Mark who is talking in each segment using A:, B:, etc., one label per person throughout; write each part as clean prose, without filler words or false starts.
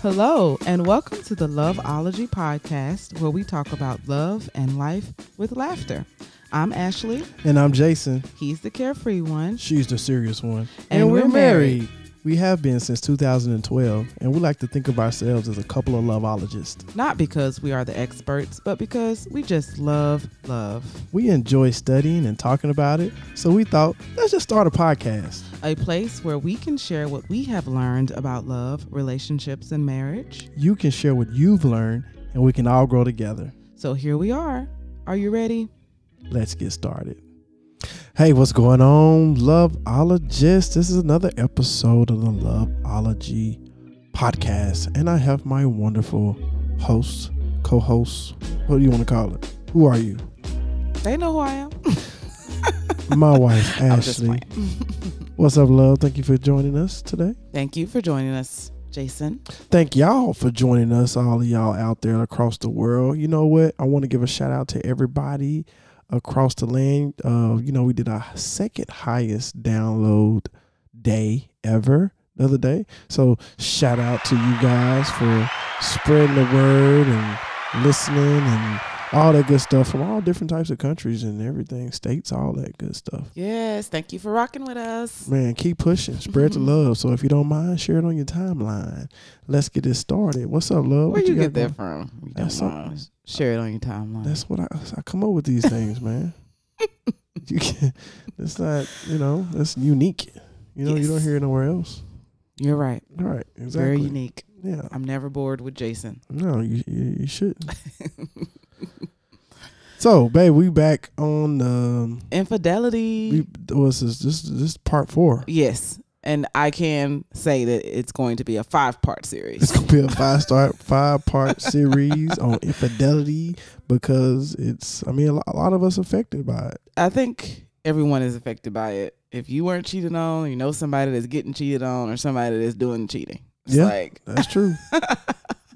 A: Hello, and welcome to the Loveology podcast, where we talk about love and life with laughter. I'm Ashley.
B: And I'm Jason.
A: He's the carefree one.
B: She's the serious one.
A: And we're married.
B: We have been since 2012, and we like to think of ourselves as a couple of loveologists.
A: Not because we are the experts, but because we just love love.
B: We enjoy studying and talking about it, so we thought, let's just start a podcast.
A: A place where we can share what we have learned about love, relationships, and marriage.
B: You can share what you've learned, and we can all grow together.
A: So here we are. Are you ready?
B: Let's get started. Hey, what's going on, Loveologists? This is another episode of the Loveology podcast, and I have my wonderful host, co-host. What do you want to call it? Who are you?
A: They know who I am.
B: My wife, Ashley. What's up, love? Thank you for joining us today.
A: Thank you for joining us, Jason.
B: Thank y'all for joining us, all of y'all out there across the world. You know what? I want to give a shout out to everybody across the land. We did our second highest download day ever the other day. So shout out to you guys for spreading the word and listening and all that good stuff from all different types of countries and everything, states, all that good stuff.
A: Yes, thank you for rocking with us.
B: Man, keep pushing. Spread the love. So if you don't mind, share it on your timeline. Let's get this started. What's up, love?
A: Where
B: what
A: you get that from? You
B: that's
A: don't mind. Share it on your timeline.
B: That's what I come up with these things, man. You can, it's not, that's unique. You don't hear it nowhere else.
A: You're right.
B: All right, exactly.
A: Very unique.
B: Yeah.
A: I'm never bored with Jason.
B: No, you shouldn't. So, babe, we back on
A: Infidelity.
B: This is part 4.
A: Yes. And I can say that it's going to be a 5-part series.
B: It's going to be a 5-part series on infidelity because a lot of us affected by it.
A: I think everyone is affected by it. If you weren't cheated on, you know somebody that's getting cheated on or somebody that's doing cheating. It's
B: that's true.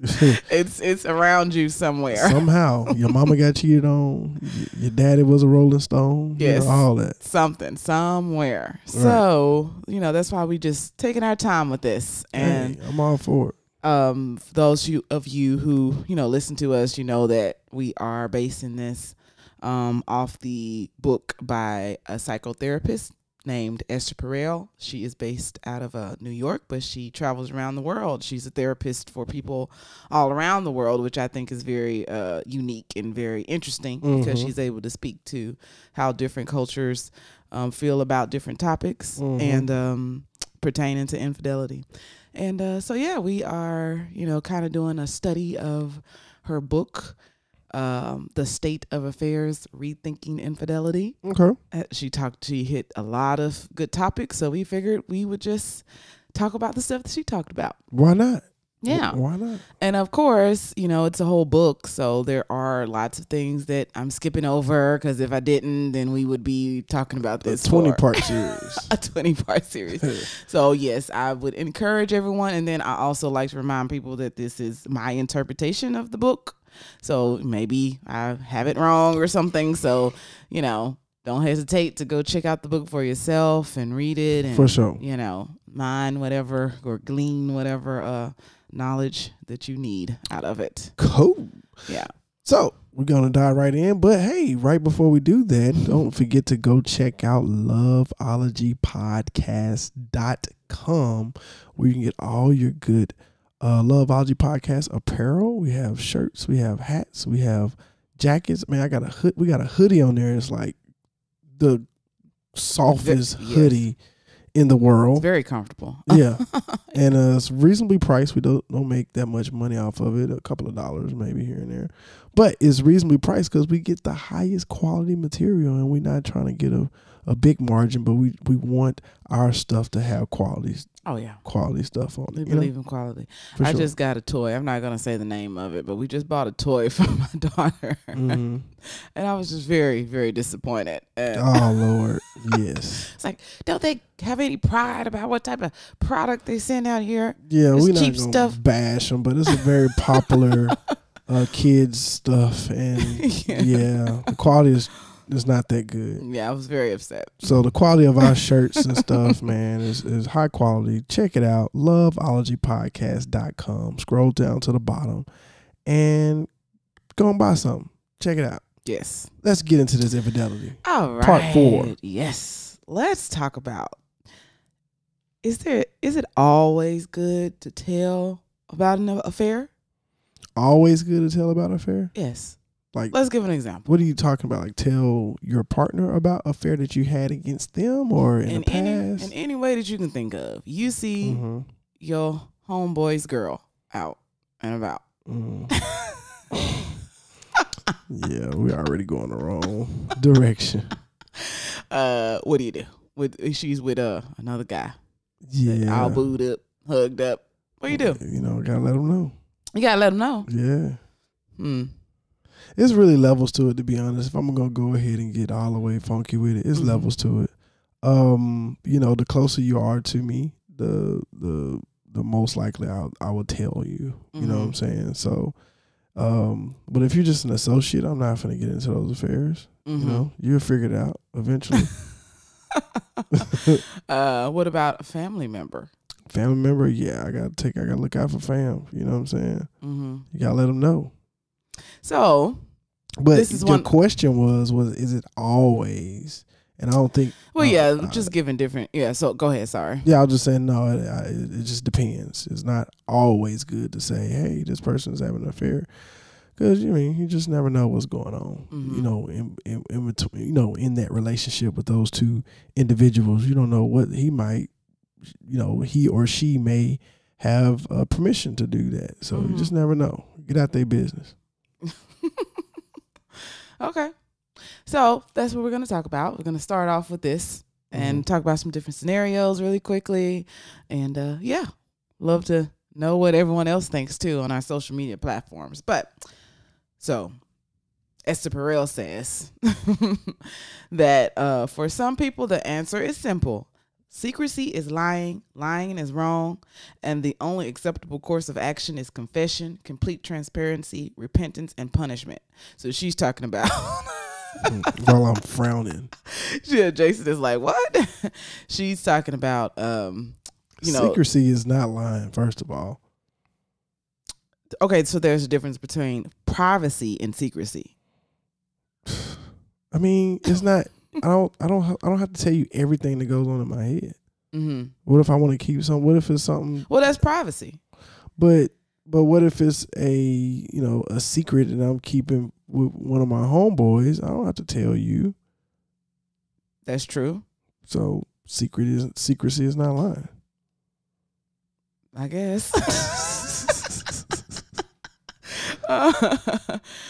A: It's around you somewhere.
B: Somehow your mama got cheated on. Your daddy was a Rolling Stone.
A: Yes,
B: all that.
A: Something somewhere.
B: Right.
A: So that's why we just taking our time with this. And
B: hey, I'm all for it.
A: For those of you who listen to us, you know that we are basing this off the book by a psychotherapist named Esther Perel. She is based out of New York, but she travels around the world. She's a therapist for people all around the world, which I think is very unique and very interesting because she's able to speak to how different cultures feel about different topics and pertaining to infidelity. And we are, kind of doing a study of her book, The State of Affairs, Rethinking Infidelity.
B: Okay.
A: She hit a lot of good topics, so we figured we would just talk about the stuff that she talked about.
B: Why not?
A: Yeah.
B: Why not?
A: And of course, it's a whole book, so there are lots of things that I'm skipping over because if I didn't, then we would be talking about this
B: 20-part series.
A: A 20-part series. So yes, I would encourage everyone, and then I also like to remind people that this is my interpretation of the book. So maybe I have it wrong or something. So, don't hesitate to go check out the book for yourself and read it. And,
B: for sure.
A: Mine whatever or glean whatever knowledge that you need out of it.
B: Cool.
A: Yeah.
B: So we're going to dive right in. But hey, right before we do that, don't forget to go check out loveologypodcast.com where you can get all your good Loveology Podcast apparel. We have shirts, we have hats, we have jackets. Man, we got a hoodie on there. It's like the softest hoodie in the world.
A: It's very comfortable.
B: Yeah. And it's reasonably priced. We don't make that much money off of it. A couple of dollars maybe here and there. But it's reasonably priced because we get the highest quality material and we're not trying to get a big margin, but we want our stuff to have quality.
A: Oh yeah,
B: quality stuff on it.
A: We believe in quality. I just got a toy. I'm not gonna say the name of it, but we just bought a toy for my daughter, and I was just very, very disappointed.
B: Oh Lord, yes.
A: It's like, don't they have any pride about what type of product they send out here?
B: Yeah, we not
A: cheap
B: gonna
A: stuff.
B: Bash them, but it's a very popular kids stuff, and yeah, the quality is It's not that good.
A: Yeah, I was very upset.
B: So the quality of our shirts and stuff, man, is high quality. Check it out. Loveologypodcast.com. Scroll down to the bottom and go and buy something. Check it out.
A: Yes.
B: Let's get into this infidelity.
A: All right.
B: Part 4.
A: Yes. Let's talk about, is it always good to tell about an affair?
B: Always good to tell about an affair?
A: Yes.
B: Like,
A: let's give an example.
B: What are you talking about? Like, tell your partner about an affair that you had against them or in the past?
A: In any way that you can think of. You see your homeboy's girl out and about.
B: Yeah, we're already going the wrong direction.
A: What do you do? She's with another guy.
B: Yeah.
A: All booed up, hugged up. What do you do?
B: You know, gotta let them know.
A: You gotta let them know.
B: Yeah. It's really levels to it, to be honest. If I'm gonna go ahead and get all the way funky with it, it's levels to it. You know, the closer you are to me, the most likely I will tell you. You know what I'm saying? So, but if you're just an associate, I'm not gonna get into those affairs. You know, you'll figure it out eventually.
A: What about a family member?
B: Family member, yeah, I gotta look out for fam. You know what I'm saying? You gotta let them know.
A: So,
B: but this is the question was is it always? And I don't think.
A: Well, yeah, just giving different. Yeah, so go ahead. Sorry.
B: Yeah, I was just saying no. It just depends. It's not always good to say, "Hey, this person's having an affair," because you just never know what's going on. You know, in between, you know, in that relationship with those two individuals, you don't know what he might, you know, he or she may have permission to do that. So you just never know. Get out their business.
A: Okay. So that's what we're going to talk about. We're going to start off with this and talk about some different scenarios really quickly. And yeah, love to know what everyone else thinks too on our social media platforms. But so Esther Perel says that for some people, the answer is simple. Secrecy is lying, lying is wrong, and the only acceptable course of action is confession, complete transparency, repentance, and punishment. So she's talking about...
B: While I'm frowning.
A: Yeah, Jason is like, what? She's talking about, you know...
B: Secrecy is not lying, first of all.
A: Okay, so there's a difference between privacy and secrecy.
B: I mean, it's not... I don't have to tell you everything that goes on in my head. What if I want to keep something? What if it's something?
A: Well, that's privacy.
B: But what if it's a secret that I'm keeping with one of my homeboys? I don't have to tell you.
A: That's true.
B: So secrecy is not lying.
A: I guess.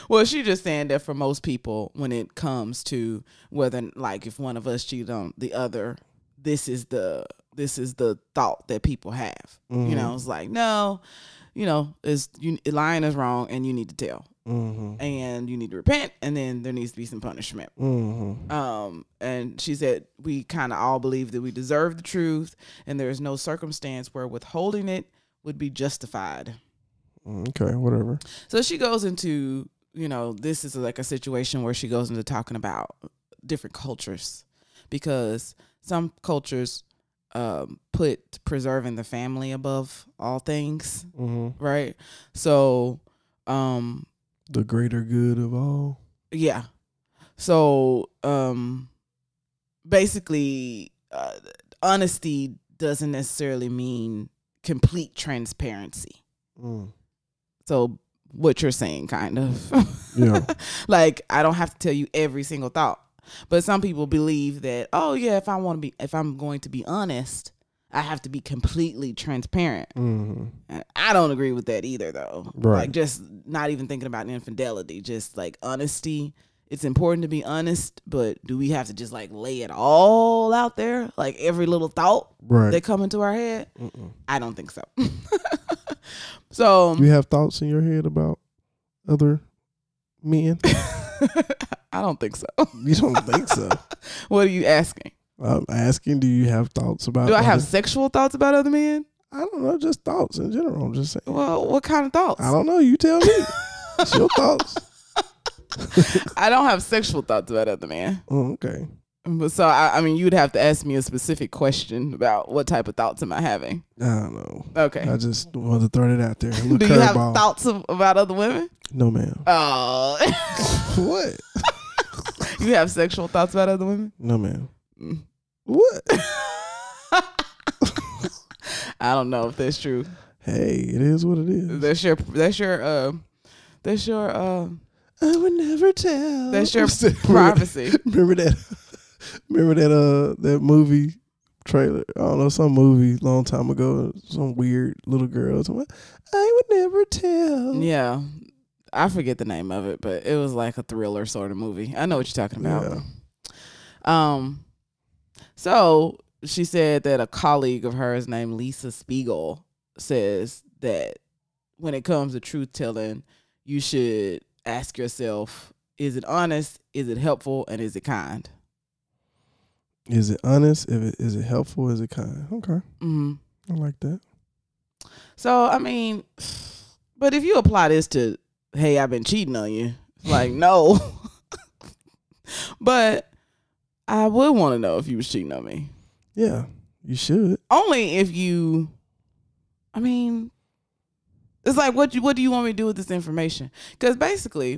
A: Well, she's just saying that for most people, when it comes to whether, like, if one of us cheated on the other, this is the thought that people have. You know, it's like, no, you know, lying is wrong, and you need to tell, and you need to repent, and then there needs to be some punishment. And she said we kind of all believe that we deserve the truth, and there is no circumstance where withholding it would be justified.
B: Okay, whatever.
A: So she goes into, you know, this is like a situation where she goes into talking about different cultures, because some cultures put preserving the family above all things, right? So
B: the greater good of all.
A: Yeah. So basically, honesty doesn't necessarily mean complete transparency. So what you're saying, kind of. Yeah. Like, I don't have to tell you every single thought. But some people believe that, oh yeah, if I'm going to be honest, I have to be completely transparent. And I don't agree with that either, though. Right. Like, just not even thinking about infidelity, just like honesty. It's important to be honest, but do we have to just like lay it all out there? Like every little thought that come into our head? I don't think so. So,
B: do you have thoughts in your head about other men?
A: I don't think so.
B: You don't think so?
A: What are you asking?
B: I'm asking, do you have thoughts about...
A: Do I have sexual thoughts about other men?
B: I don't know, just thoughts in general. I'm just saying.
A: Well, what kind of thoughts?
B: I don't know. You tell me. It's your thoughts.
A: I don't have sexual thoughts about other men.
B: Oh, okay.
A: But so I mean, you'd have to ask me a specific question about what type of thoughts am I having.
B: I don't know.
A: Okay.
B: I just wanted to throw it out there.
A: Do you have thoughts about other women?
B: No, ma'am.
A: Oh.
B: What?
A: You have sexual thoughts about other women?
B: No, ma'am. What?
A: I don't know if that's true.
B: Hey, it is what it is.
A: That's your
B: I would never tell.
A: That's your privacy.
B: Remember that movie trailer? I don't know, some movie long time ago. Some weird little girl. I would never tell.
A: Yeah, I forget the name of it, but it was like a thriller sort of movie. I know what you're talking about. Yeah.
B: So
A: she said that a colleague of hers named Lisa Spiegel says that when it comes to truth telling, you should ask yourself, is it honest, is it helpful, and is it kind?
B: Is it honest? Is it helpful? Is it kind? Okay.
A: Mm-hmm.
B: I like that.
A: So, I mean, but if you apply this to, hey, I've been cheating on you, like, no. But I would want to know if you was cheating on me.
B: Yeah, you should.
A: Only if you, I mean, it's like, what do you want me to do with this information? Because basically,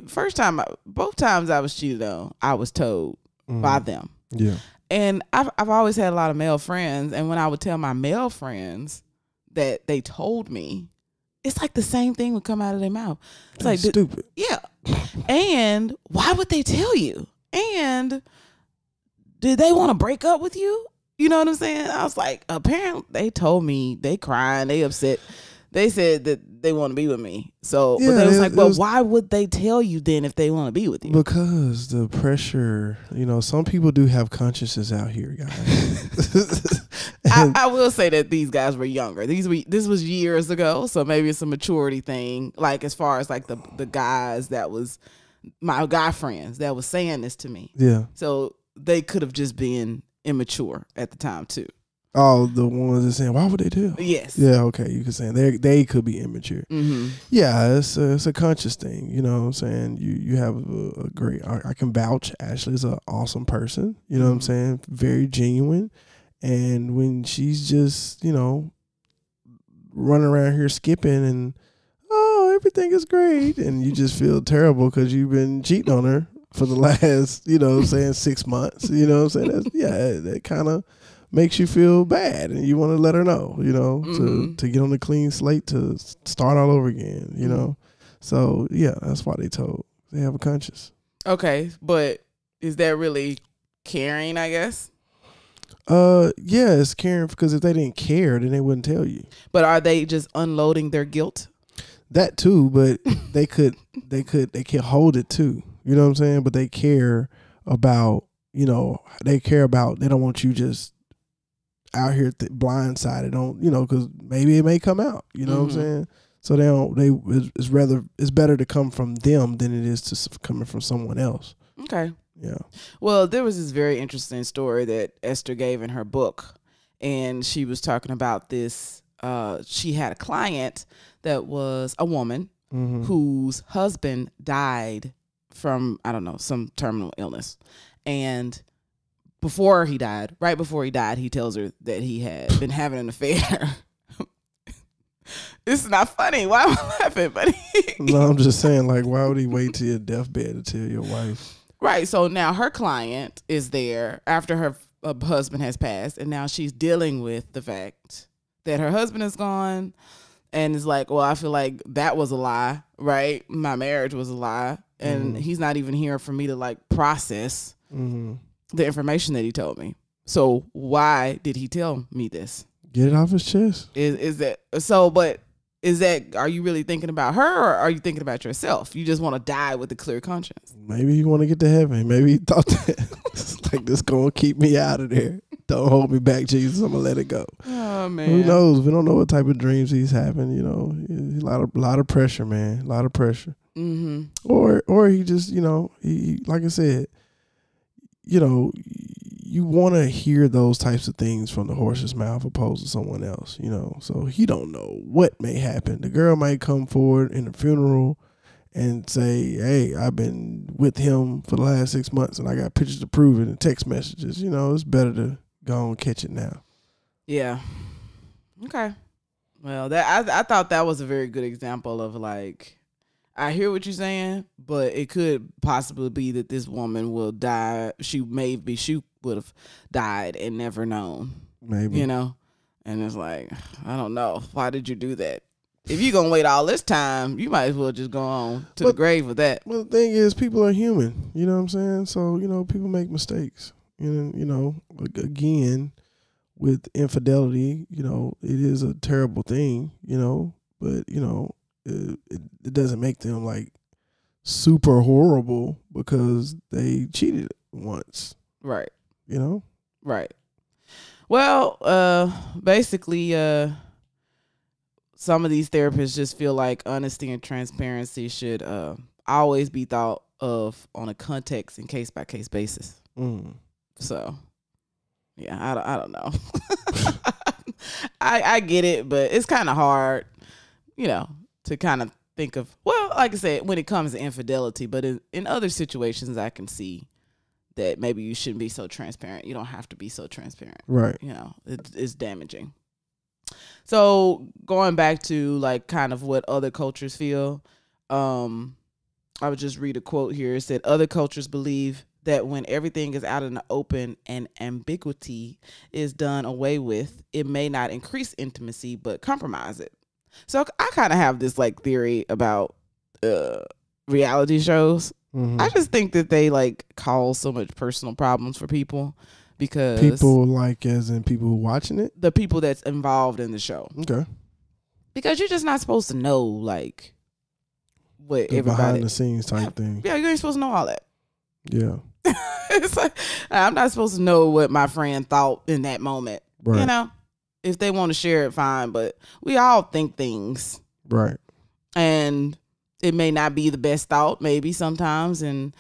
A: both times I was cheated on, I was told by them.
B: Yeah.
A: And I've always had a lot of male friends, and when I would tell my male friends that they told me, it's like the same thing would come out of their mouth. It's like
B: stupid.
A: Yeah. And why would they tell you? And did they want to break up with you? You know what I'm saying? I was like, apparently they told me, they crying, they upset. They said that they want to be with me. So,
B: yeah,
A: but they was like, but why would they tell you then if they want to be with you?
B: Because the pressure, some people do have consciences out here, guys.
A: I will say that these guys were younger. This was years ago, so maybe it's a maturity thing. Like as far as like the guys that was my guy friends that was saying this to me.
B: Yeah.
A: So they could have just been immature at the time too.
B: Oh, the ones that saying, why would they tell?
A: Yes.
B: Yeah, okay. You could say they could be immature.
A: Mm-hmm.
B: Yeah, it's a conscious thing. You know what I'm saying? You have a great, I can vouch, Ashley is an awesome person. You know what I'm saying? Very genuine. And when she's just, running around here skipping and, oh, everything is great. And you just feel terrible because you've been cheating on her for the last, 6 months. You know what I'm saying? That kind of makes you feel bad, and you want to let her know, to get on a clean slate, to start all over again, So yeah, that's why they have a conscience.
A: Okay, but is that really caring? I guess.
B: Yeah, it's caring, because if they didn't care, then they wouldn't tell you.
A: But are they just unloading their guilt?
B: That too, but they can hold it too. You know what I'm saying? But they care about, they don't want you just out here blindsided on, because maybe it may come out, what I'm saying? So it's better to come from them than it is to coming from someone else.
A: Okay.
B: Yeah.
A: Well, there was this very interesting story that Esther gave in her book, and she was talking about this. She had a client that was a woman whose husband died from, I don't know, some terminal illness. And right before he died, he tells her that he had been having an affair. It's not funny. Why am I laughing, buddy?
B: No, I'm just saying, like, why would he wait till your deathbed to tell your wife?
A: Right. So now her client is there after her husband has passed, and now she's dealing with the fact that her husband is gone, and is like, well, I feel like that was a lie, right? My marriage was a lie, and he's not even here for me to like process the information that he told me. So why did he tell me this?
B: Get it off his chest.
A: Is that so? But are you really thinking about her, or are you thinking about yourself? You just want to die with a clear conscience.
B: Maybe he want to get to heaven. Maybe he thought that like, this going to keep me out of there. Don't hold me back, Jesus. I'm going to let it go.
A: Oh, man.
B: Who knows? We don't know what type of dreams he's having. A lot of pressure, man. A lot of pressure.
A: Mm-hmm.
B: Or he just, he like I said, you want to hear those types of things from the horse's mouth opposed to someone else, so he don't know what may happen. The girl might come forward in the funeral and say, hey, I've been with him for the last 6 months and I got pictures to prove it and text messages. It's better to go and catch it now.
A: Yeah. Okay. Well, that I thought that was a very good example of like, I hear what you're saying, but it could possibly be that this woman will die. She would have died and never known.
B: Maybe.
A: And it's like, I don't know. Why did you do that? If you're going to wait all this time, you might as well just go on to the grave with that.
B: Well, the thing is, people are human. You know what I'm saying? So, people make mistakes. Again, with infidelity, it is a terrible thing, but, it doesn't make them like super horrible because they cheated once.
A: Right.
B: Right.
A: Well, basically, some of these therapists just feel like honesty and transparency should always be thought of on a context and case by case basis. So, yeah, I don't know. I get it, but it's kind of hard, to kind of think of, well, like I said, when it comes to infidelity, but in other situations, I can see that maybe you shouldn't be so transparent. You don't have to be so transparent.
B: Right.
A: It's damaging. So going back to like kind of what other cultures feel, I would just read a quote here. It said, other cultures believe that when everything is out in the open and ambiguity is done away with, it may not increase intimacy, but compromise it. So I kind of have this like theory about reality shows. I just think that they like cause so much personal problems for people because
B: people like as in people who watching it,
A: the people that's involved in the show.
B: Okay.
A: Because you're just not supposed to know like what
B: the
A: everybody
B: behind the scenes type thing.
A: Yeah, you ain't supposed to know all that.
B: Yeah.
A: It's like I'm not supposed to know what my friend thought in that moment.
B: Right.
A: If they want to share it, fine. But we all think things.
B: Right.
A: And it may not be the best thought, maybe sometimes, and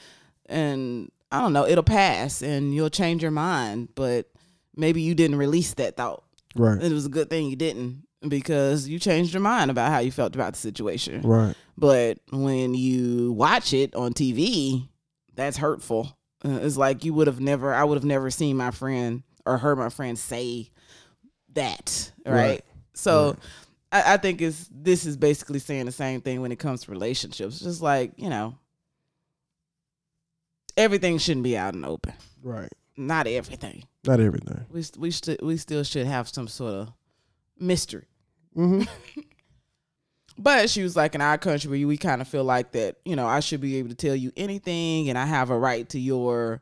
A: I don't know, it'll pass and you'll change your mind, but maybe you didn't release that thought.
B: Right.
A: It was a good thing you didn't because you changed your mind about how you felt about the situation.
B: Right.
A: But when you watch it on TV, that's hurtful. It's like I would have never seen my friend or heard my friend say that. Right. So. Right. I think this is basically saying the same thing when it comes to relationships. Just like, everything shouldn't be out in the open.
B: Right.
A: Not everything.
B: Not everything.
A: We still should have some sort of mystery. But she was like, in our country, we kind of feel like that, I should be able to tell you anything and I have a right to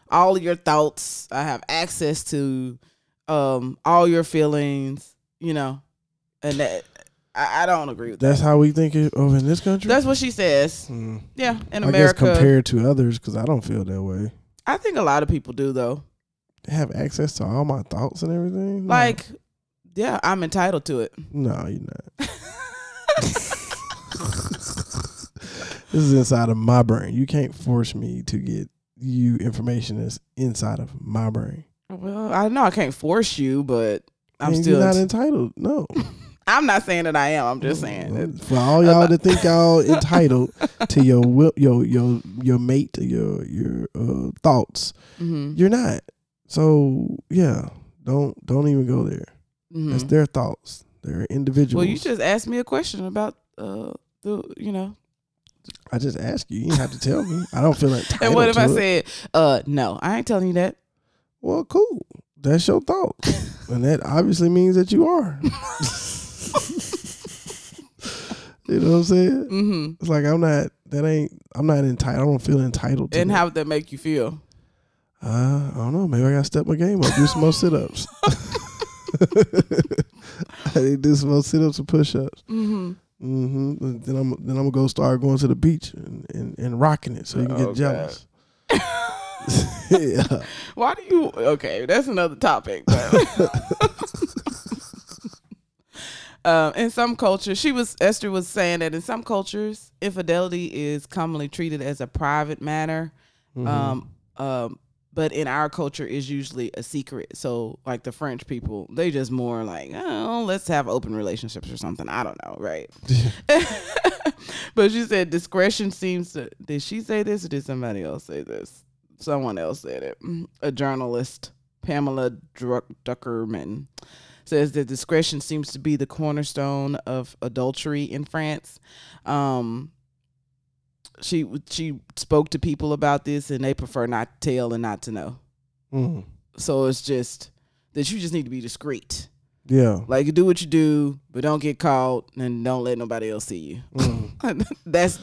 A: all of your thoughts. I have access to all your feelings, And that I don't agree with that.
B: That's how we think of in this country?
A: That's what she says. Yeah, in America.
B: I guess compared to others, because I don't feel that way.
A: I think a lot of people do, though.
B: They have access to all my thoughts and everything?
A: No. Like, yeah, I'm entitled to it.
B: No, you're not. This is inside of my brain. You can't force me to get you information that's inside of my brain.
A: Well, I know I can't force you, but I'm
B: still not entitled. No.
A: I'm not saying that I am. I'm just saying
B: for all y'all that think y'all entitled to your mate, your thoughts, you're not. So yeah, don't even go there. That's their thoughts. They're individuals.
A: Well, you just asked me a question about
B: I just asked you. You didn't have to tell me. I don't feel entitled.
A: And what if I said, no, I ain't telling you that.
B: Well, cool. That's your thought, and that obviously means that you are. You know what I'm saying? It's like I'm not entitled. I don't feel entitled to
A: And
B: that.
A: how would that make you feel?
B: I don't know. Maybe I gotta step my game up, do some more sit-ups. I need to do some more sit-ups and push-ups. Then I'm gonna go start going to the beach and rocking it so you can get jealous. Yeah.
A: Why do you? Okay, that's another topic. In some cultures, Esther was saying that in some cultures, infidelity is commonly treated as a private matter. But in our culture is usually a secret. So like the French people, they just more like, oh, let's have open relationships or something. I don't know. Right. But she said discretion seems to. Did she say this or did somebody else say this? Someone else said it. A journalist, Pamela Duckerman, says that discretion seems to be the cornerstone of adultery in France. She spoke to people about this, and they prefer not to tell and not to know.
B: Mm.
A: So it's just that you just need to be discreet.
B: Yeah.
A: Like, you do what you do, but don't get caught and don't let nobody else see you. That's.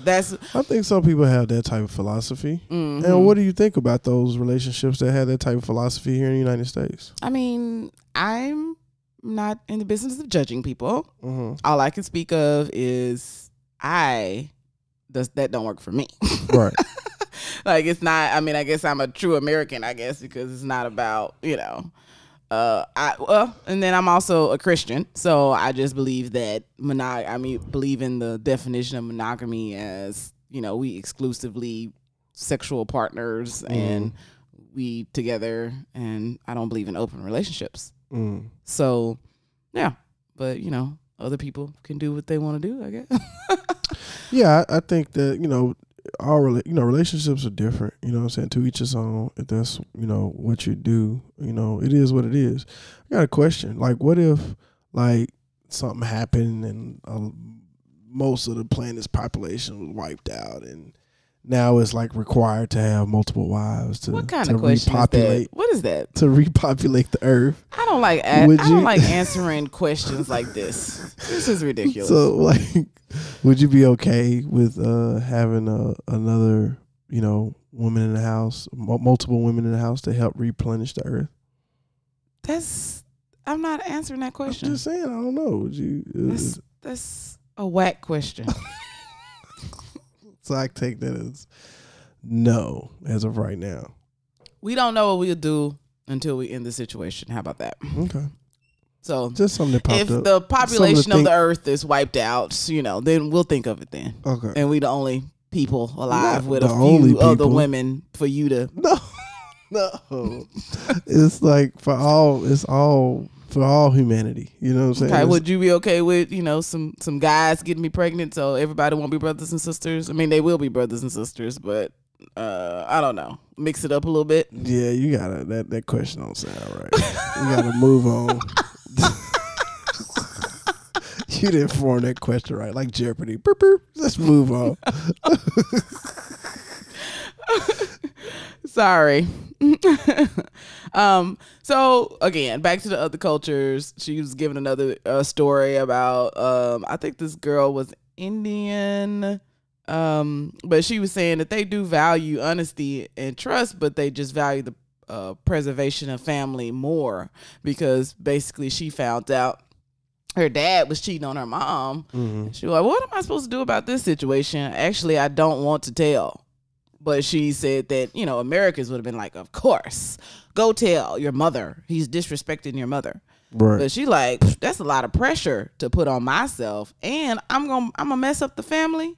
B: I think some people have that type of philosophy.
A: Mm-hmm.
B: And what do you think about those relationships that have that type of philosophy here in the United States?
A: I mean, I'm not in the business of judging people.
B: Mm-hmm.
A: All I can speak of is that don't work for me.
B: Right.
A: Like, it's not. I mean, I guess I'm a true American, I guess, because it's not about, and then I'm also a Christian, so I just believe that believe in the definition of monogamy as, we exclusively sexual partners and we together, and I don't believe in open relationships. So, yeah, but other people can do what they want to do, I guess.
B: Yeah, I think that all relationships are different. You know what I'm saying? To each his own. If that's what you do, it is what it is. I got a question. Like, what if something happened and most of the planet's population was wiped out, and now it's required to have multiple wives to
A: what kind of question
B: repopulate.
A: Is that? What is that?
B: To repopulate the earth.
A: I don't like. I don't like answering questions like this. This is ridiculous.
B: So, would you be okay with having another, woman in the house, multiple women in the house to help replenish the earth?
A: I'm not answering that question.
B: I'm just saying, I don't know. Would you?
A: That's a whack question.
B: So I take that as no, as of right now.
A: We don't know what we'll do until we end the situation. How about that?
B: Okay.
A: So
B: just something that popped up.
A: If the population of the earth is wiped out, then we'll think of it then.
B: Okay.
A: And we the only people alive with a few other women for you to.
B: No. It's for all humanity. You know what I'm saying?
A: Okay, would you be okay with, some guys getting me pregnant so everybody won't be brothers and sisters? I mean, they will be brothers and sisters, but I don't know. Mix it up a little bit.
B: Yeah, you gotta that question don't sound right. We gotta move on. You didn't form that question right, like Jeopardy. Burp, burp. Let's move on.
A: Sorry. So again, back to the other cultures. She was giving another story about I think this girl was Indian, but she was saying that they do value honesty and trust, but they just value the preservation of family more, because basically she found out her dad was cheating on her mom. She was like, what am I supposed to do about this situation? Actually, I don't want to tell. But she said that, Americans would have been like, of course, go tell your mother. He's disrespecting your mother.
B: Right.
A: But she like, that's a lot of pressure to put on myself. And I'm gonna mess up the family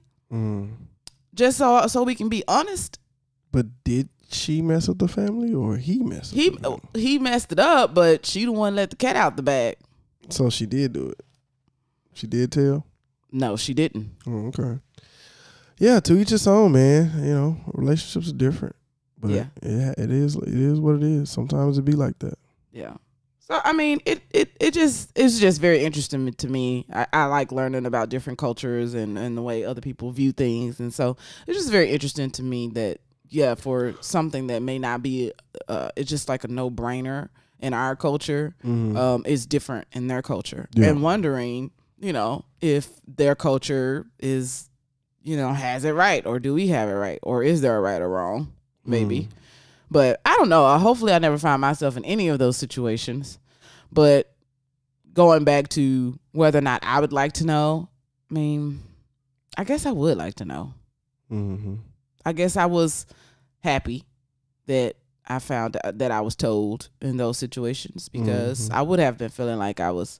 A: just so we can be honest.
B: But did she mess up the family or he messed up the family?
A: He messed it up, but she the one let the cat out the bag.
B: So she did do it. She did tell?
A: No, she didn't.
B: Oh, okay. Yeah, to each his own, man. Relationships are different. But
A: yeah,
B: it is what it is. Sometimes it be like that.
A: Yeah. So I mean, it's just very interesting to me. I like learning about different cultures and the way other people view things, and so it's just very interesting to me that for something that may not be it's just like a no-brainer in our culture, is different in their culture, and wondering, if their culture is, has it right, or do we have it right, or is there a right or wrong? Maybe. But I don't know. Hopefully I never find myself in any of those situations. But going back to whether or not I would like to know, I mean, I guess I would like to know. I guess I was happy that I found that I was told in those situations, because I would have been feeling like I was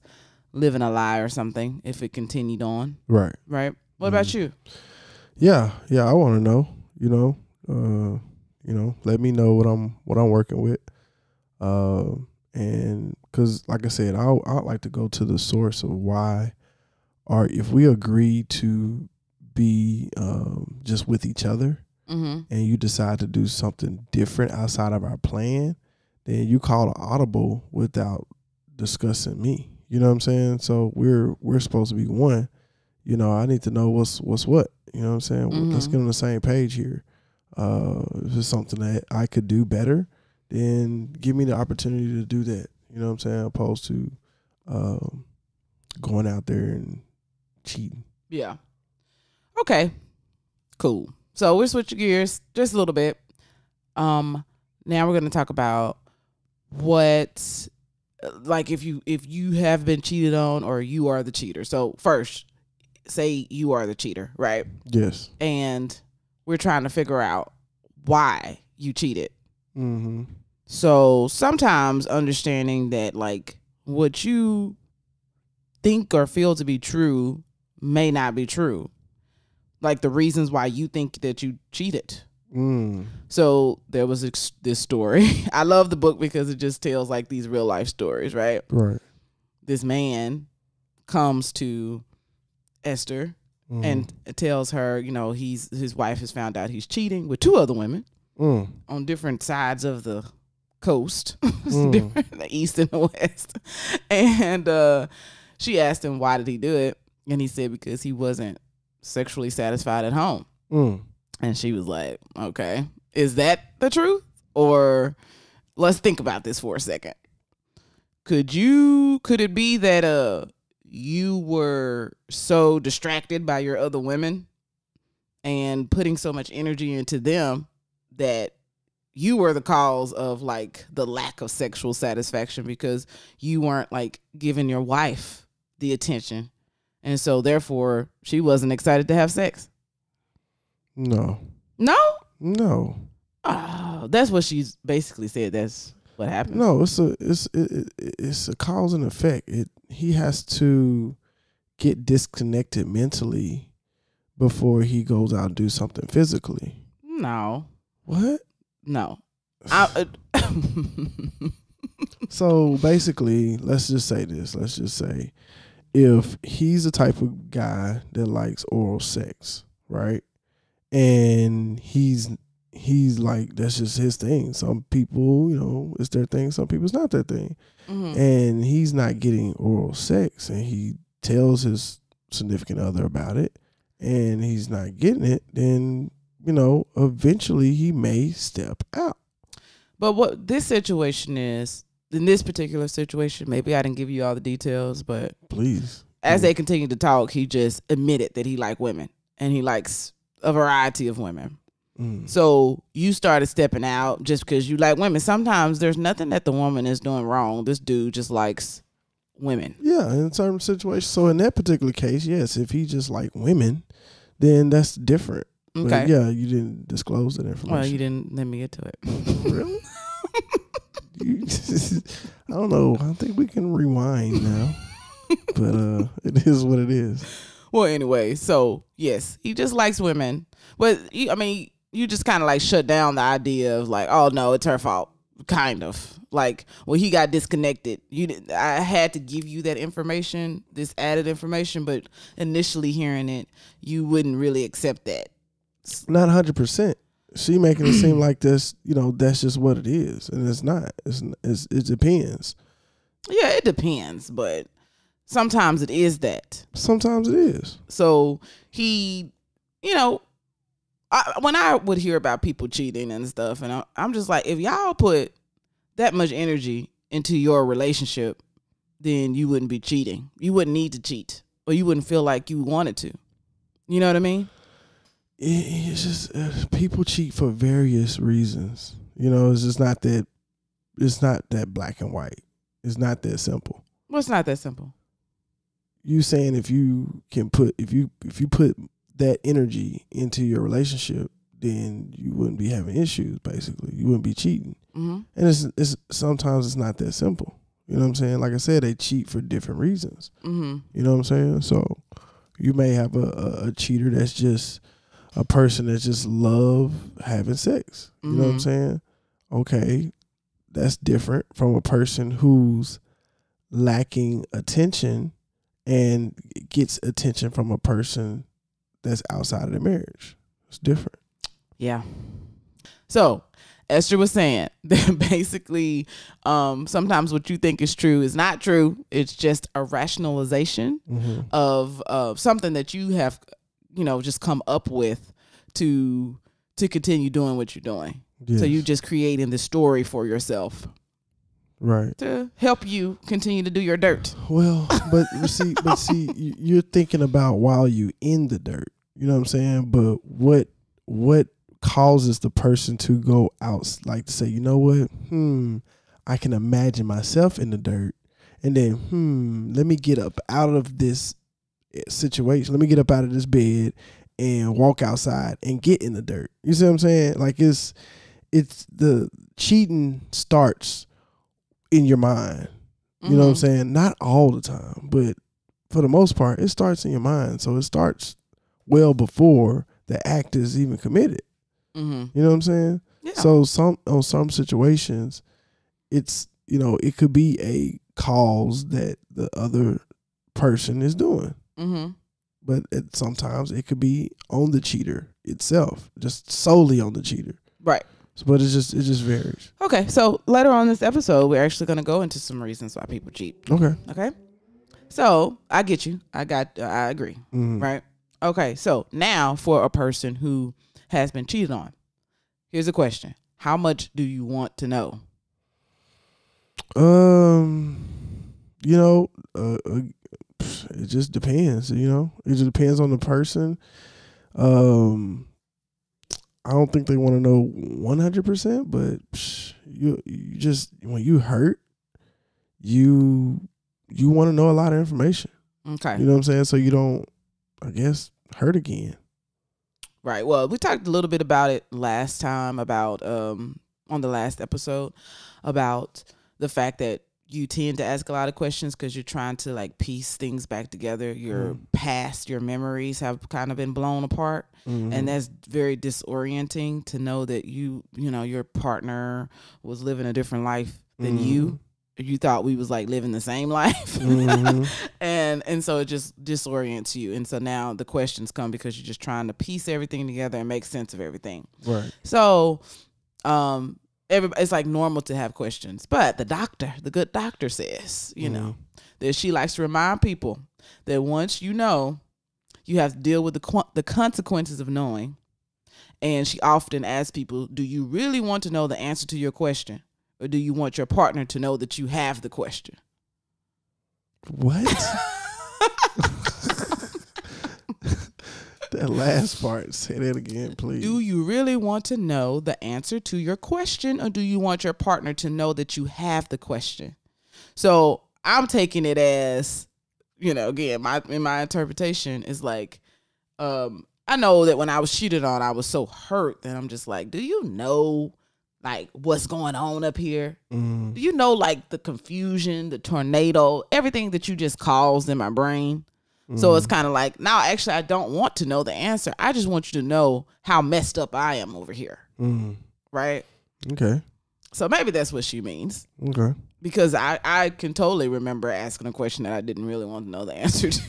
A: living a lie or something if it continued on.
B: Right.
A: Right. What about you?
B: Yeah. I want to know, let me know what I'm working with. And cause like I said, I'd like to go to the source of why, or if we agree to be just with each other,
A: Mm-hmm.
B: and you decide to do something different outside of our plan, then you call an audible without discussing me. You know what I'm saying? So we're supposed to be one. You know, I need to know what's what. You know what I'm saying?
A: Mm-hmm.
B: Let's get on the same page here. If it's something that I could do better, then give me the opportunity to do that. You know what I'm saying? Opposed to going out there and cheating.
A: Yeah. Okay. Cool. So we're switching gears just a little bit. Now we're going to talk about what, like, if you have been cheated on or you are the cheater. So first, say you are the cheater, right?
B: Yes.
A: And we're trying to figure out why you cheated.
B: Mm-hmm.
A: So sometimes understanding that, like, what you think or feel to be true may not be true. Like the reasons why you think that you cheated. So there was this story. I love the book because it just tells like these real life stories, right?
B: Right.
A: This man comes to Esther and tells her, you know, his wife has found out he's cheating with two other women on different sides of the coast, different, the east and the west. And she asked him, why did he do it? And he said, because he wasn't sexually satisfied at home. And she was like, okay, is that the truth? Or let's think about this for a second. Could it be that you were so distracted by your other women and putting so much energy into them that you were the cause of like the lack of sexual satisfaction because you weren't like giving your wife the attention, and so therefore she wasn't excited to have sex?
B: No.
A: Oh, that's what she's basically said. That's what happened.
B: No, it's a cause and effect. He has to get disconnected mentally before he goes out and do something physically.
A: No.
B: What?
A: No.
B: So basically, let's just say this. Let's just say if he's the type of guy that likes oral sex, right? And he's like, that's just his thing. Some people, you know, it's their thing. Some people, it's not their thing. And he's not getting oral sex, and he tells his significant other about it, and he's not getting it, then, you know, eventually he may step out.
A: But what this situation is, in this particular situation, maybe I didn't give you all the details, but
B: please,
A: as they continue to talk, he just admitted that he liked women, and he likes a variety of women. So you started stepping out just because you like women. Sometimes there's nothing that the woman is doing wrong. This dude just likes women. Yeah,
B: in certain situations. So in that particular case, yes, if he just like women, then that's different.
A: Okay.
B: But yeah, you didn't disclose that information.
A: Well, you didn't let me get to it.
B: Really? I don't know. I think we can rewind now. But it is what it is.
A: Well, anyway, so yes, he just likes women. But you just kind of like shut down the idea of like, oh no, it's her fault. Kind of like, well, he got disconnected. I had to give you that information, this added information, but initially hearing it, you wouldn't really accept that.
B: Not 100%. She making it seem like this, you know, that's just what it is, and it's not. It depends.
A: Yeah, it depends, but sometimes it is that.
B: Sometimes it is.
A: So he, you know, when I would hear about people cheating and stuff, and I'm just like, if y'all put that much energy into your relationship, then you wouldn't be cheating. You wouldn't need to cheat, or you wouldn't feel like you wanted to. You know what I mean?
B: It's just people cheat for various reasons. You know, it's just not that. It's not that black and white. It's not that simple.
A: Well, it's not that simple.
B: You saying if you put that energy into your relationship, then you wouldn't be having issues. Basically, you wouldn't be cheating. And it's sometimes it's not that simple. You know what I'm saying? Like I said, they cheat for different reasons. You know what I'm saying? So you may have a cheater that's just a person that just love having sex. You know what I'm saying? Okay, that's different from a person who's lacking attention and gets attention from a person that's outside of the marriage. It's different.
A: Yeah. So Esther was saying that basically sometimes what you think is true is not true. It's just a rationalization of something that you have, just come up with to continue doing what you're doing. Yes. So you just creating the story for yourself.
B: Right.
A: To help you continue to do your dirt.
B: Well, but see, you're thinking about while you in the dirt. You know what I'm saying? But what causes the person to go out, like to say, you know what? I can imagine myself in the dirt, and then let me get up out of this situation. Let me get up out of this bed and walk outside and get in the dirt. You see what I'm saying? Like it's the cheating starts in your mind. You know what I'm saying? Not all the time, but for the most part, it starts in your mind. So it starts well before the act is even committed. You know what I'm saying? Yeah. So on some situations, it's, it could be a cause that the other person is doing. But sometimes it could be on the cheater itself, just solely on the cheater. Right. But it just varies.
A: Okay, so later on this episode, we're actually going to go into some reasons why people cheat. Okay. So I get you. I agree. Right. Okay. So now for a person who has been cheated on, here's a question: how much do you want to know?
B: It just depends. It just depends on the person. I don't think they want to know 100%, but you just, when you hurt, you want to know a lot of information. Okay. You know what I'm saying? So you don't, I guess, hurt again.
A: Right. Well, we talked a little bit about it last time about, on the last episode, about the fact that you tend to ask a lot of questions because you're trying to like piece things back together. Your past, your memories have kind of been blown apart. And that's very disorienting to know that your partner was living a different life than you. You thought we was like living the same life. And so it just disorients you. And so now the questions come because you're just trying to piece everything together and make sense of everything. Right. So, it's like normal to have questions, but the good doctor says, that she likes to remind people that once you know, you have to deal with the consequences of knowing. And she often asks people, do you really want to know the answer to your question? Or do you want your partner to know that you have the question?
B: What? That last part, say that again, please.
A: Do you really want to know the answer to your question, or do you want your partner to know that you have the question? So I'm taking it as, again, my interpretation is like, I know that when I was cheated on, I was so hurt that I'm just like, do you know, like, what's going on up here? Do you know, like, the confusion, the tornado, everything that you just caused in my brain? So it's kind of like, now actually I don't want to know the answer. I just want you to know how messed up I am over here. Right?
B: Okay.
A: So maybe that's what she means.
B: Okay.
A: Because I can totally remember asking a question that I didn't really want to know the answer to.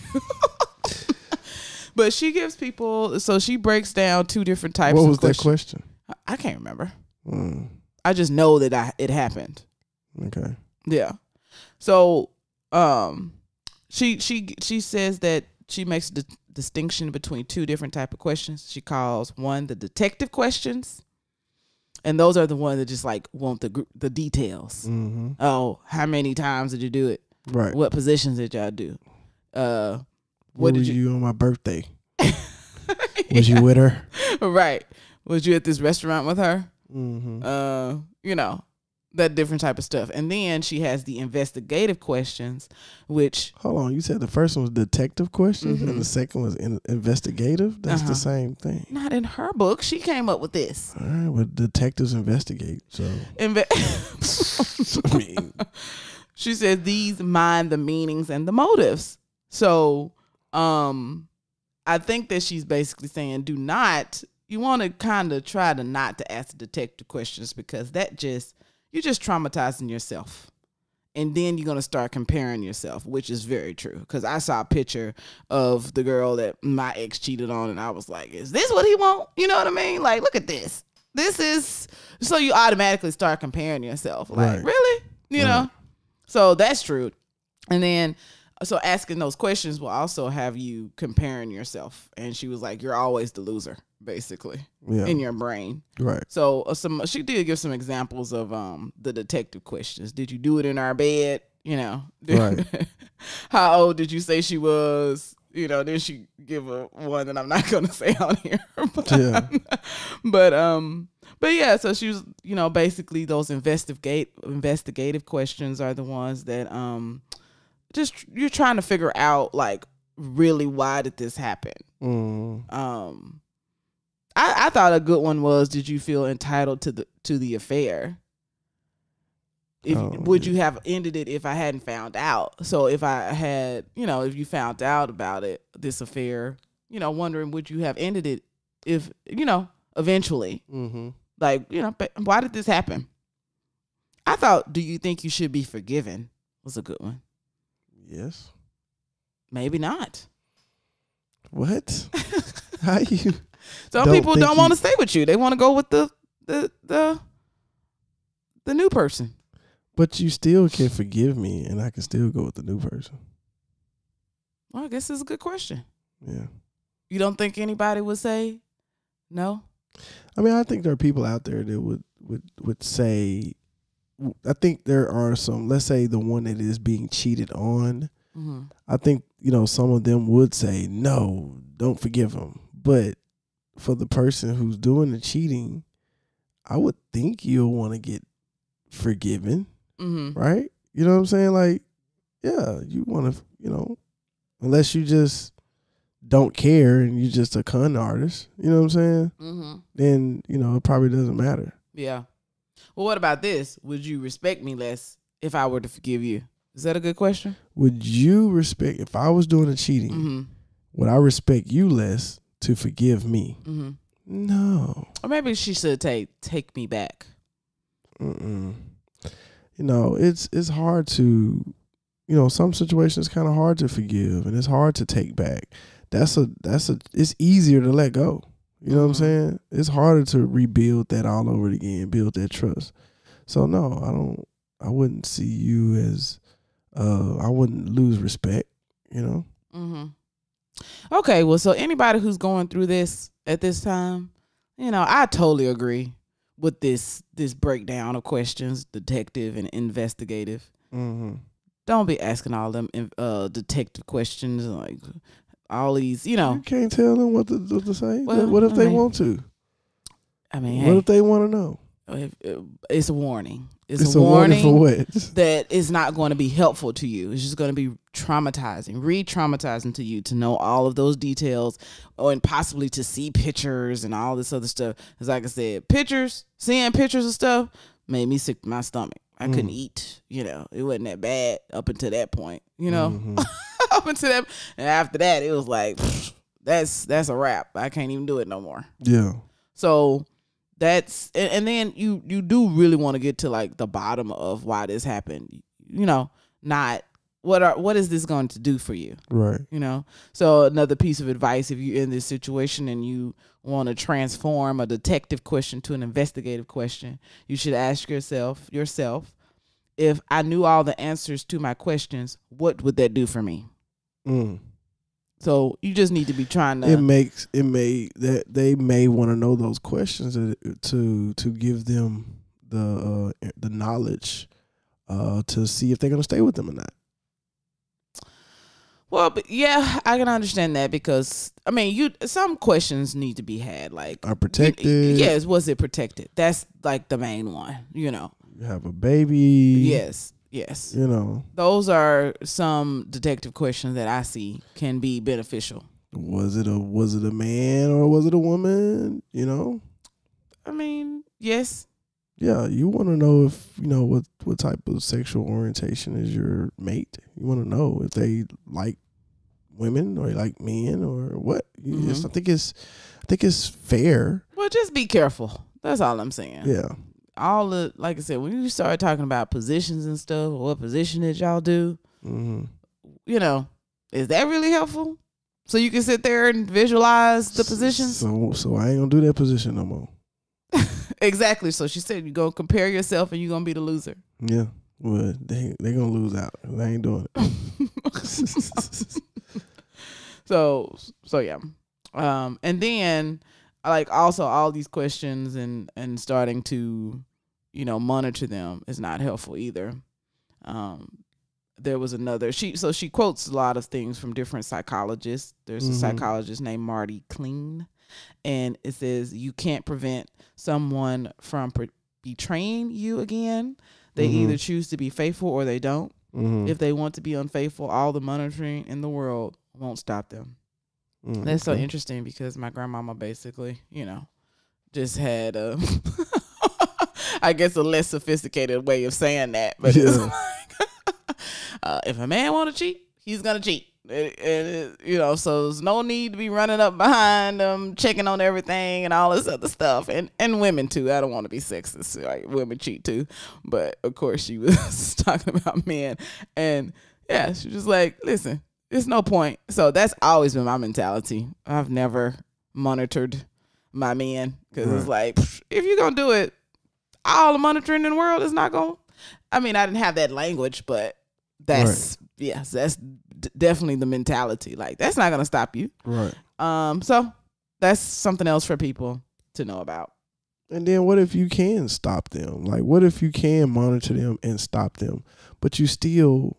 A: But she gives people, so she breaks down two different types of questions.
B: What was that question?
A: I can't remember. I just know that it happened.
B: Okay.
A: Yeah. So, She says that she makes the distinction between two different type of questions. She calls one the detective questions, and those are the ones that just like want the details. Oh, how many times did you do it?
B: Right.
A: What positions did y'all do?
B: Where did you on my birthday? Was you with her?
A: Right. Was you at this restaurant with her? That different type of stuff. And then she has the investigative questions, which...
B: Hold on. You said the first one was detective questions and the second was investigative? That's the same thing.
A: Not in her book. She came up with this.
B: All right. Well, detectives investigate. So...
A: She says these mind the meanings and the motives. So I think that she's basically saying you want to kind of try to not to ask the detective questions because you're just traumatizing yourself. And then you're going to start comparing yourself, which is very true. Because I saw a picture of the girl that my ex cheated on, and I was like, is this what he want? You know what I mean? Like, look at this. This is... So you automatically start comparing yourself. Like, really? You know? So that's true. And then, so asking those questions will also have you comparing yourself. And she was like, you're always the loser, basically, in your brain.
B: Right.
A: So she did give some examples of the detective questions. Did you do it in our bed? You know,
B: right.
A: How old did you say she was? You know, then she give a one that I'm not going to say on here. But yeah, so she was, you know, basically those investigative questions are the ones that just you're trying to figure out, like, really, why did this happen? I thought a good one was, did you feel entitled to the affair? Would you have ended it if I hadn't found out? So if I had, you know, if you found out about this affair, you know, wondering, would you have ended it if, you know, eventually? Like, you know, why did this happen? I thought, do you think you should be forgiven? Was a good one.
B: Yes.
A: Maybe not.
B: What? How you?
A: Some people don't want to stay with you. They want to go with the new person.
B: But you still can forgive me, and I can still go with the new person.
A: Well, I guess it's a good question.
B: Yeah. You
A: don't think anybody would say no?
B: I mean, I think there are people out there that would say. I think there are some. Let's say the one that is being cheated on. I think, you know, some of them would say no, don't forgive him. But for the person who's doing the cheating, I would think you'll want to get forgiven, right? You know what I'm saying? Like, yeah, you want to, you know, unless you just don't care and you're just a con artist, you know what I'm saying? Then, you know, it probably doesn't matter.
A: Yeah. Well, what about this? Would you respect me less if I were to forgive you? Is that a good question?
B: Would you respect, if I was doing the cheating, would I respect you less to forgive me? No.
A: Or maybe she should take me back.
B: You know, it's hard to, you know, some situations kind of hard to forgive, and it's hard to take back. It's easier to let go. You know what I'm saying? It's harder to rebuild that all over again, build that trust. So no, I wouldn't see you as, I wouldn't lose respect, you know?
A: Okay, well, so anybody who's going through this at this time, you know, I totally agree with this breakdown of questions, detective and investigative. Don't be asking all them detective questions, like all these, you know.
B: You can't tell them what to say. Well, what if they want to?
A: I mean,
B: what if they want to know?
A: It's a warning. It's a warning
B: for what?
A: That is not going to be helpful to you. It's just going to be traumatizing, re-traumatizing to you to know all of those details, and possibly to see pictures and all this other stuff. Because like I said, seeing pictures of stuff made me sick to my stomach. I couldn't eat. You know, it wasn't that bad up until that point. You know, up until that, and after that, it was like, that's a wrap. I can't even do it no more.
B: Yeah.
A: So. That's and then you do really want to get to like the bottom of why this happened, you know, not what is this going to do for you,
B: right? You
A: know. So another piece of advice, if you're in this situation and you want to transform a detective question to an investigative question, you should ask yourself, if I knew all the answers to my questions, what would that do for me? So you just need to be trying to.
B: They may want to know those questions to give them the knowledge to see if they're gonna stay with them or not.
A: Well, but yeah, I can understand that, because I mean, some questions need to be had, like,
B: are protected.
A: Yes, was it protected? That's like the main one, you know.
B: You have a baby.
A: Yes.
B: You know,
A: those are some detective questions that I see can be beneficial.
B: Was it a man or was it a woman? You know,
A: I mean, yes.
B: Yeah, you want to know if, you know, what type of sexual orientation is your mate. You want to know if they like women or like men or what. I think it's fair.
A: Well, just be careful. That's all I'm saying.
B: Yeah.
A: all the, like I said, when you start talking about positions and stuff, or what position did y'all do, you know, is that really helpful? So you can sit there and visualize the positions?
B: So I ain't gonna do that position no more.
A: Exactly. So she said, you go compare yourself and you're going to be the loser.
B: Yeah. Well, they going to lose out. They ain't doing it.
A: So yeah. And then, like, also all these questions and starting to, you know, monitor them is not helpful either. There was another, she quotes a lot of things from different psychologists. There's a psychologist named Marty Klein. And it says, you can't prevent someone from betraying you again. They either choose to be faithful or they don't. If they want to be unfaithful, all the monitoring in the world won't stop them. That's so interesting because my grandmama basically, you know, just had a, I guess, a less sophisticated way of saying that. But it's like, if a man want to cheat, he's going to cheat. You know, so there's no need to be running up behind them, checking on everything and all this other stuff. And women too. I don't want to be sexist. Like, women cheat too. But of course she was talking about men. And yeah, she was just like, listen, there's no point. So that's always been my mentality. I've never monitored my men because it's like, if you're going to do it, all the monitoring in the world is not going to, I mean, I didn't have that language, but that's, yes, that's definitely the mentality. Like, that's not going to stop you.
B: Right.
A: So that's something else for people to know about.
B: And then what if you can stop them? Like, what if you can monitor them and stop them, but you still,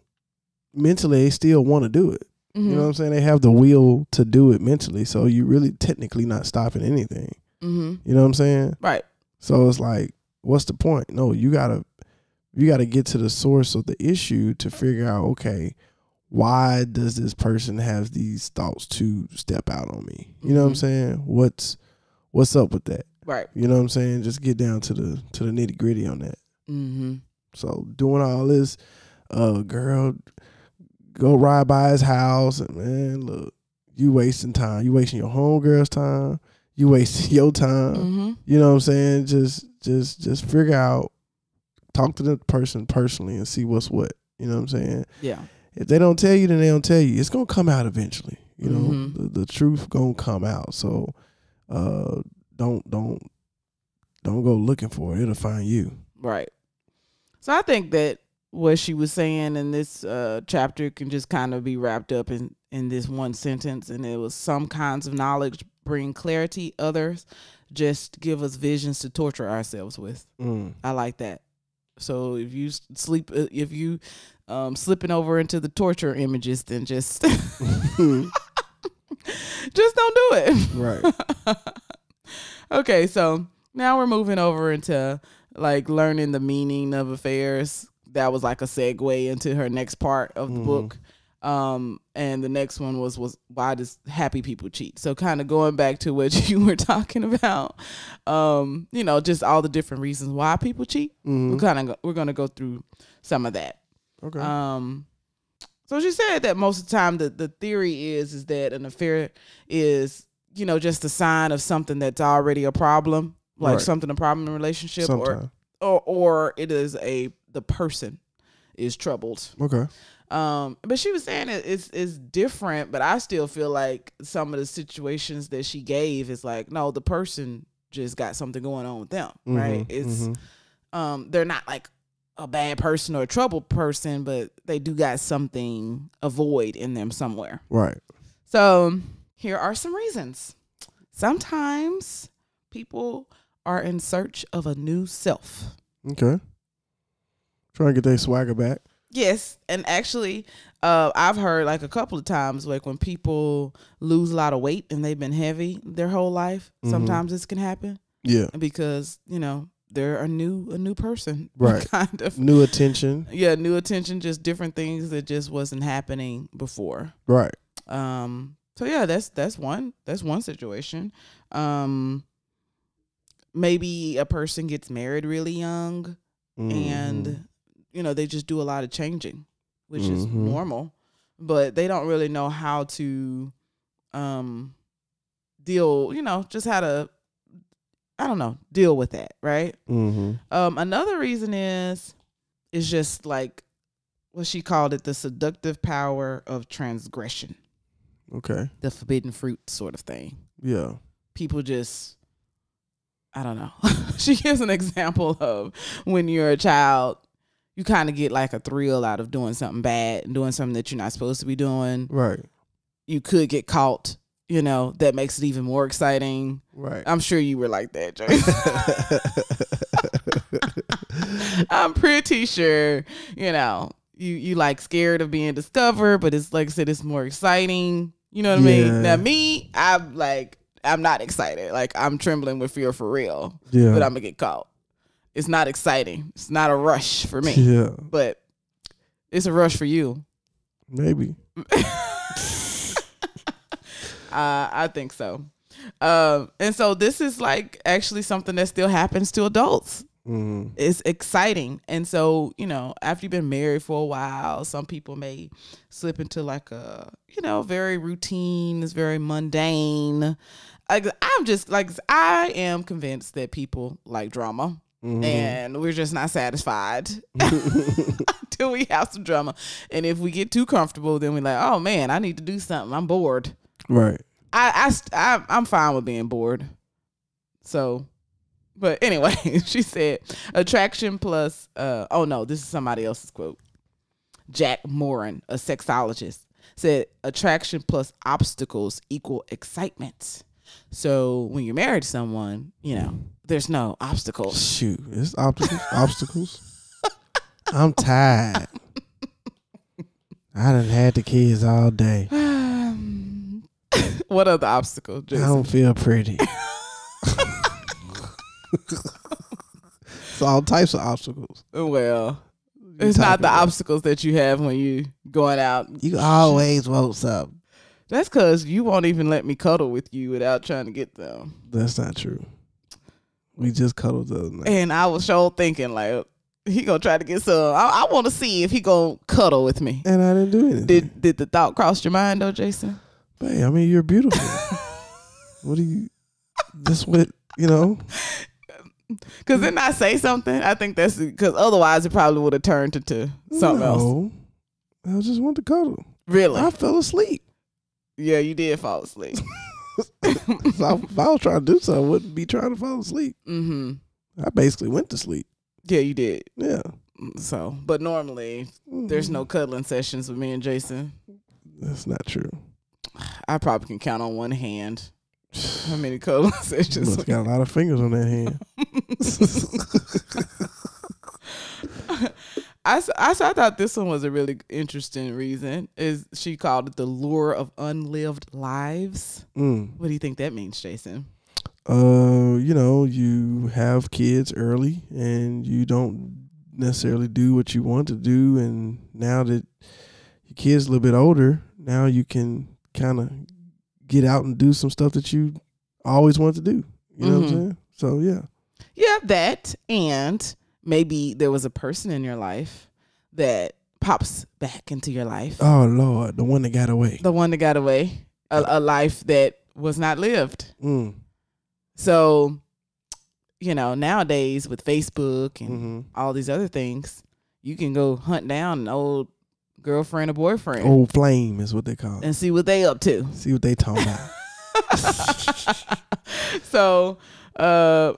B: mentally, they still want to do it. You know what I'm saying? They have the will to do it mentally. So you really technically not stopping anything. You know what I'm saying?
A: Right.
B: So it's like, what's the point? No, you gotta get to the source of the issue to figure out, okay, why does this person have these thoughts to step out on me? You know what I'm saying? What's up with that?
A: Right.
B: You know what I'm saying? Just get down to the nitty gritty on that. So doing all this, girl, go ride by his house, and man, look, you wasting time. You wasting your homegirl's time. You wasting your time. You know what I'm saying? Just figure out, talk to the person personally and see what's what. You know what I'm saying?
A: Yeah.
B: If they don't tell you, then they don't tell you. It's gonna come out eventually. You know, the truth gonna come out. So, don't go looking for it. It'll find you.
A: Right. So I think that what she was saying in this chapter can just kind of be wrapped up in this one sentence. And it was, some kinds of knowledge bring clarity. Others just give us visions to torture ourselves with. I like that. So if you slipping over into the torture images, then just just don't do it.
B: Right.
A: Okay, so now we're moving over into like learning the meaning of affairs. That was like a segue into her next part of the book. And the next one was why does happy people cheat? So kind of going back to what you were talking about, you know, just all the different reasons why people cheat. We're going to go through some of that.
B: Okay.
A: So she said that most of the time the theory is that an affair is, you know, just a sign of something that's already a problem, like something a problem in a relationship,
B: Sometime.
A: or it is the person is troubled.
B: Okay.
A: But she was saying it's different, but I still feel like some of the situations that she gave is like, no, the person just got something going on with them, right? It's they're not like a bad person or a troubled person, but they do got something, a void in them somewhere.
B: Right.
A: So here are some reasons. Sometimes people are in search of a new self.
B: Okay. Trying to get their swagger back.
A: Yes, and actually, I've heard like a couple of times, like when people lose a lot of weight and they've been heavy their whole life, sometimes this can happen.
B: Yeah,
A: because you know they're a new person,
B: right?
A: Kind of
B: new attention.
A: Yeah, new attention, just different things that just wasn't happening before.
B: Right.
A: So yeah, that's one situation. Maybe a person gets married really young, and you know, they just do a lot of changing, which is normal, but they don't really know how to deal, you know, just how to I don't know, deal with that, right?
B: Mm-hmm.
A: Another reason is just like what she called it, the seductive power of transgression.
B: Okay.
A: The forbidden fruit sort of thing.
B: Yeah.
A: People just, I don't know. She gives an example of when you're a child, you kind of get like a thrill out of doing something bad and doing something that you're not supposed to be doing.
B: Right.
A: You could get caught, you know, that makes it even more exciting.
B: Right.
A: I'm sure you were like that, Jason. I'm pretty sure, you know, you like scared of being discovered, but it's like I said, it's more exciting. You know what I mean? Now me, I'm not excited. Like I'm trembling with fear for real.
B: Yeah.
A: But I'm gonna get caught. It's not exciting. It's not a rush for me.
B: Yeah.
A: But it's a rush for you.
B: Maybe.
A: I think so. And so this is like actually something that still happens to adults.
B: Mm.
A: It's exciting. And so, you know, after you've been married for a while, some people may slip into like a, you know, very routine, it's very mundane. I'm just like, I am convinced that people like drama. Mm-hmm. And we're just not satisfied until we have some drama. And if we get too comfortable, then we're like, oh man, I need to do something. I'm bored.
B: Right.
A: I'm fine with being bored. So, but anyway, she said attraction plus, oh no, this is somebody else's quote. Jack Moran, a sexologist, said attraction plus obstacles equal excitement. So when you're married to someone, you know, there's no obstacles.
B: Shoot, it's obstacles. I'm tired. I done had the kids all day.
A: What are the obstacles, Jason?
B: I don't feel pretty. It's all types of obstacles.
A: Well, it's not the obstacles that you have when you going out.
B: You always want something.
A: That's because you won't even let me cuddle with you without trying to get them.
B: That's not true. We just cuddled the other night.
A: And I was sure thinking, like, he gonna try to get some. I want to see if he gonna cuddle with me.
B: And I didn't do anything.
A: Did the thought cross your mind, though, Jason?
B: Babe, I mean, you're beautiful. What do you, this what, you know?
A: Because didn't I say something? I think that's because otherwise it probably would have turned into something else.
B: I just want to cuddle.
A: Really?
B: I fell asleep.
A: Yeah, you did fall asleep.
B: If I was trying to do something, I wouldn't be trying to fall asleep. Mm-hmm. I basically went to sleep.
A: Yeah, you did.
B: Yeah.
A: So, but normally there's no cuddling sessions with me and Jason.
B: That's not true.
A: I probably can count on one hand how many cuddling sessions.
B: Must got a lot of fingers on that hand.
A: I thought this one was a really interesting reason. Is she called it the lure of unlived lives? What do you think that means, Jason?
B: You know, you have kids early and you don't necessarily do what you want to do, and now that your kid's a little bit older, now you can kind of get out and do some stuff that you always wanted to do. You know what I'm saying? So yeah.
A: Yeah, that, and maybe there was a person in your life that pops back into your life.
B: Oh Lord, the one that got away.
A: The one that got away. A life that was not lived. So, you know, nowadays with Facebook and all these other things, you can go hunt down an old girlfriend or boyfriend.
B: Old flame is what they call it.
A: And see what they up to.
B: See what they talking about.
A: So,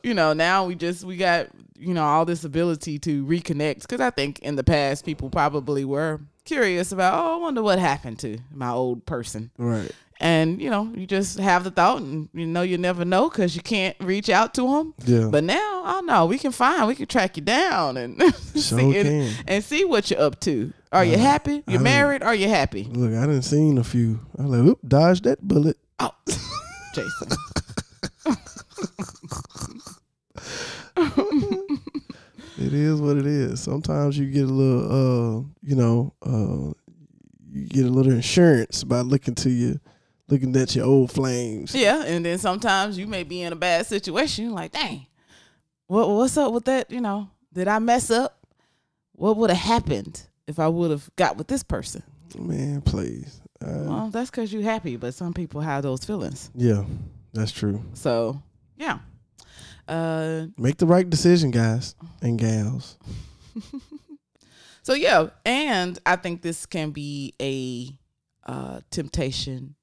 A: you know, now we got, you know, all this ability to reconnect. Because I think in the past, people probably were curious about, oh, I wonder what happened to my old person.
B: Right.
A: And, you know, you just have the thought and, you know, you never know because you can't reach out to them. Yeah. But now, oh no, we can track you down and, and see what you're up to. Are you happy? You're married? Are you happy?
B: Look, I done seen a few. I was like, oop, dodge that bullet.
A: Oh, Jason.
B: It is what it is. Sometimes you get a little, you get a little insurance by looking at your old flames.
A: Yeah, and then sometimes you may be in a bad situation. You're like, dang, what's up with that? You know, did I mess up? What would have happened if I would have got with this person?
B: Man, please.
A: Well, that's because you're happy, but some people have those feelings.
B: Yeah, that's true.
A: So, yeah.
B: Make the right decision, guys and gals.
A: So yeah, and I think this can be a temptation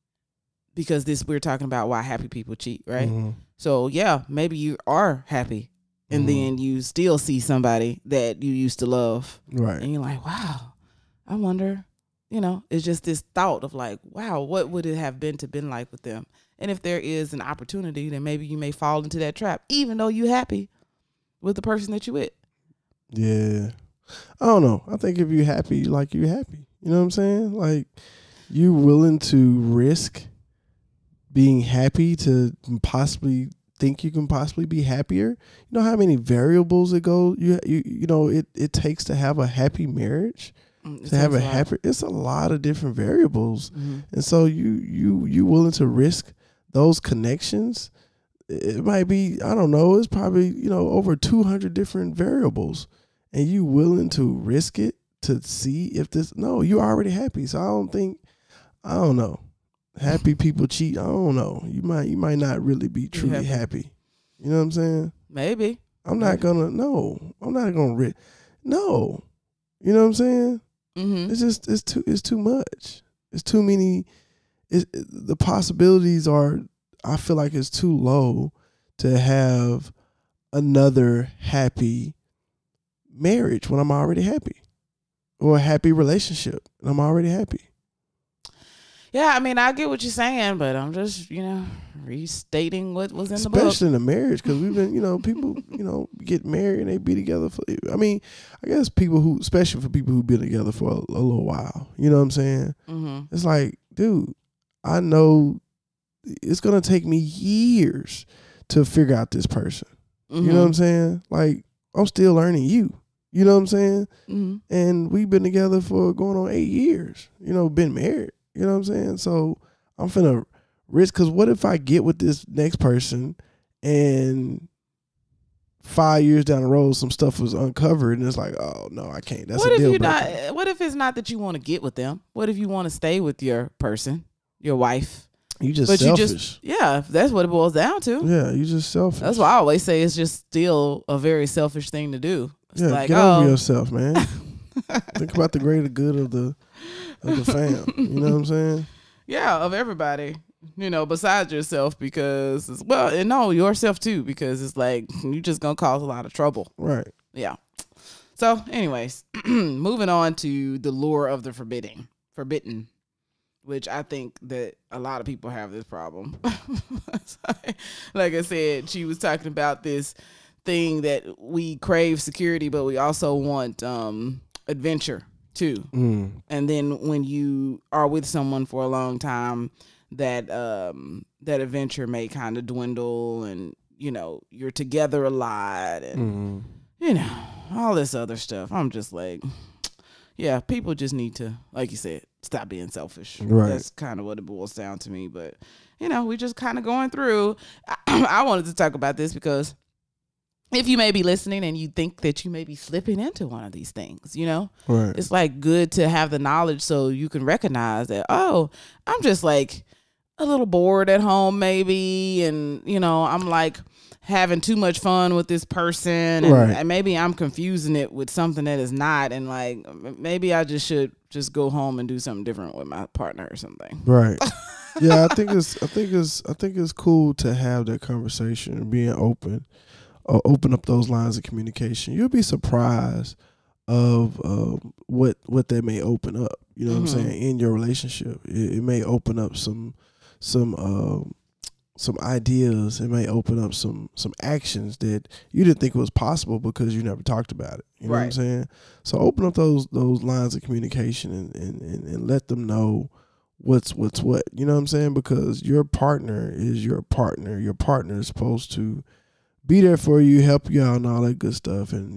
A: because we're talking about why happy people cheat, right?
B: Mm-hmm.
A: So yeah, maybe you are happy and then you still see somebody that you used to love,
B: right?
A: And you're like, wow, I wonder. It's just this thought of like, wow, what would it have been like with them? And if there is an opportunity, then maybe you may fall into that trap, even though you're happy with the person that you with.
B: Yeah. I don't know. I think if you're happy, like you're happy. You know what I'm saying? Like you're willing to risk being happy to possibly think you can possibly be happier. You know how many variables it goes it takes to have a happy marriage? To have a happy, it's a lot of different variables.
A: Mm-hmm.
B: And so you willing to risk those connections. It might be, I don't know, it's probably, over 200 different variables. And you willing to risk it to see if you're already happy. So I don't know. Happy people cheat. I don't know. You might not really be truly happy. You know what I'm saying?
A: Maybe.
B: I'm not gonna risk. No. You know what I'm saying?
A: Mm-hmm.
B: It's too much. It's too many. The possibilities are, I feel like it's too low to have another happy marriage when I'm already happy, or a happy relationship and I'm already happy.
A: Yeah, I mean, I get what you're saying, but I'm just, restating what was in the book.
B: Especially in a marriage, because we've been, people, get married and they be together for, I guess especially for people who've been together for a little while, you know what I'm saying?
A: Mm-hmm.
B: It's like, dude, I know it's going to take me years to figure out this person. Mm-hmm. You know what I'm saying? Like, I'm still learning you. You know what I'm saying?
A: Mm-hmm.
B: And we've been together for going on 8 years, been married. You know what I'm saying? So I'm finna risk, because what if I get with this next person and 5 years down the road some stuff was uncovered and it's like, oh no, I can't. That's a deal breaker.
A: What if it's not that you want to get with them? What if you want to stay with your person, your wife?
B: You just selfish.
A: That's what it boils down to.
B: Yeah, you just selfish.
A: That's why I always say it's just still a very selfish thing to do. It's like,
B: get over yourself, man. Think about the greater good of the fam. You know what I'm saying?
A: Yeah, of everybody. Besides yourself, because yourself too, because it's like you just gonna cause a lot of trouble.
B: Right.
A: Yeah. So, anyways, moving on to the lure of the forbidden, which I think that a lot of people have this problem. Like I said, she was talking about this thing that we crave security, but we also want adventure too. And then when you are with someone for a long time, that adventure may kind of dwindle, and you're together a lot, and all this other stuff. I'm just like, yeah, people just need to, like you said, stop being selfish.
B: Right.
A: That's kind of what it boils down to me. But we just kind of going through. I wanted to talk about this because if you may be listening and you think that you may be slipping into one of these things,
B: right.
A: It's like good to have the knowledge so you can recognize that, oh, I'm just like a little bored at home maybe, and I'm like having too much fun with this person, and maybe I'm confusing it with something that is not, and like maybe I just should just go home and do something different with my partner or something.
B: Right. Yeah, I think it's cool to have that conversation and being open. Open up those lines of communication. You'll be surprised of what that may open up. You know what I'm saying, in your relationship. It may open up some ideas. It may open up some actions that you didn't think was possible because you never talked about it. You know what I'm saying? So open up those lines of communication and let them know what's what. You know what I'm saying? Because your partner is your partner. Your partner is supposed to be there for you, help you out, and all that good stuff. And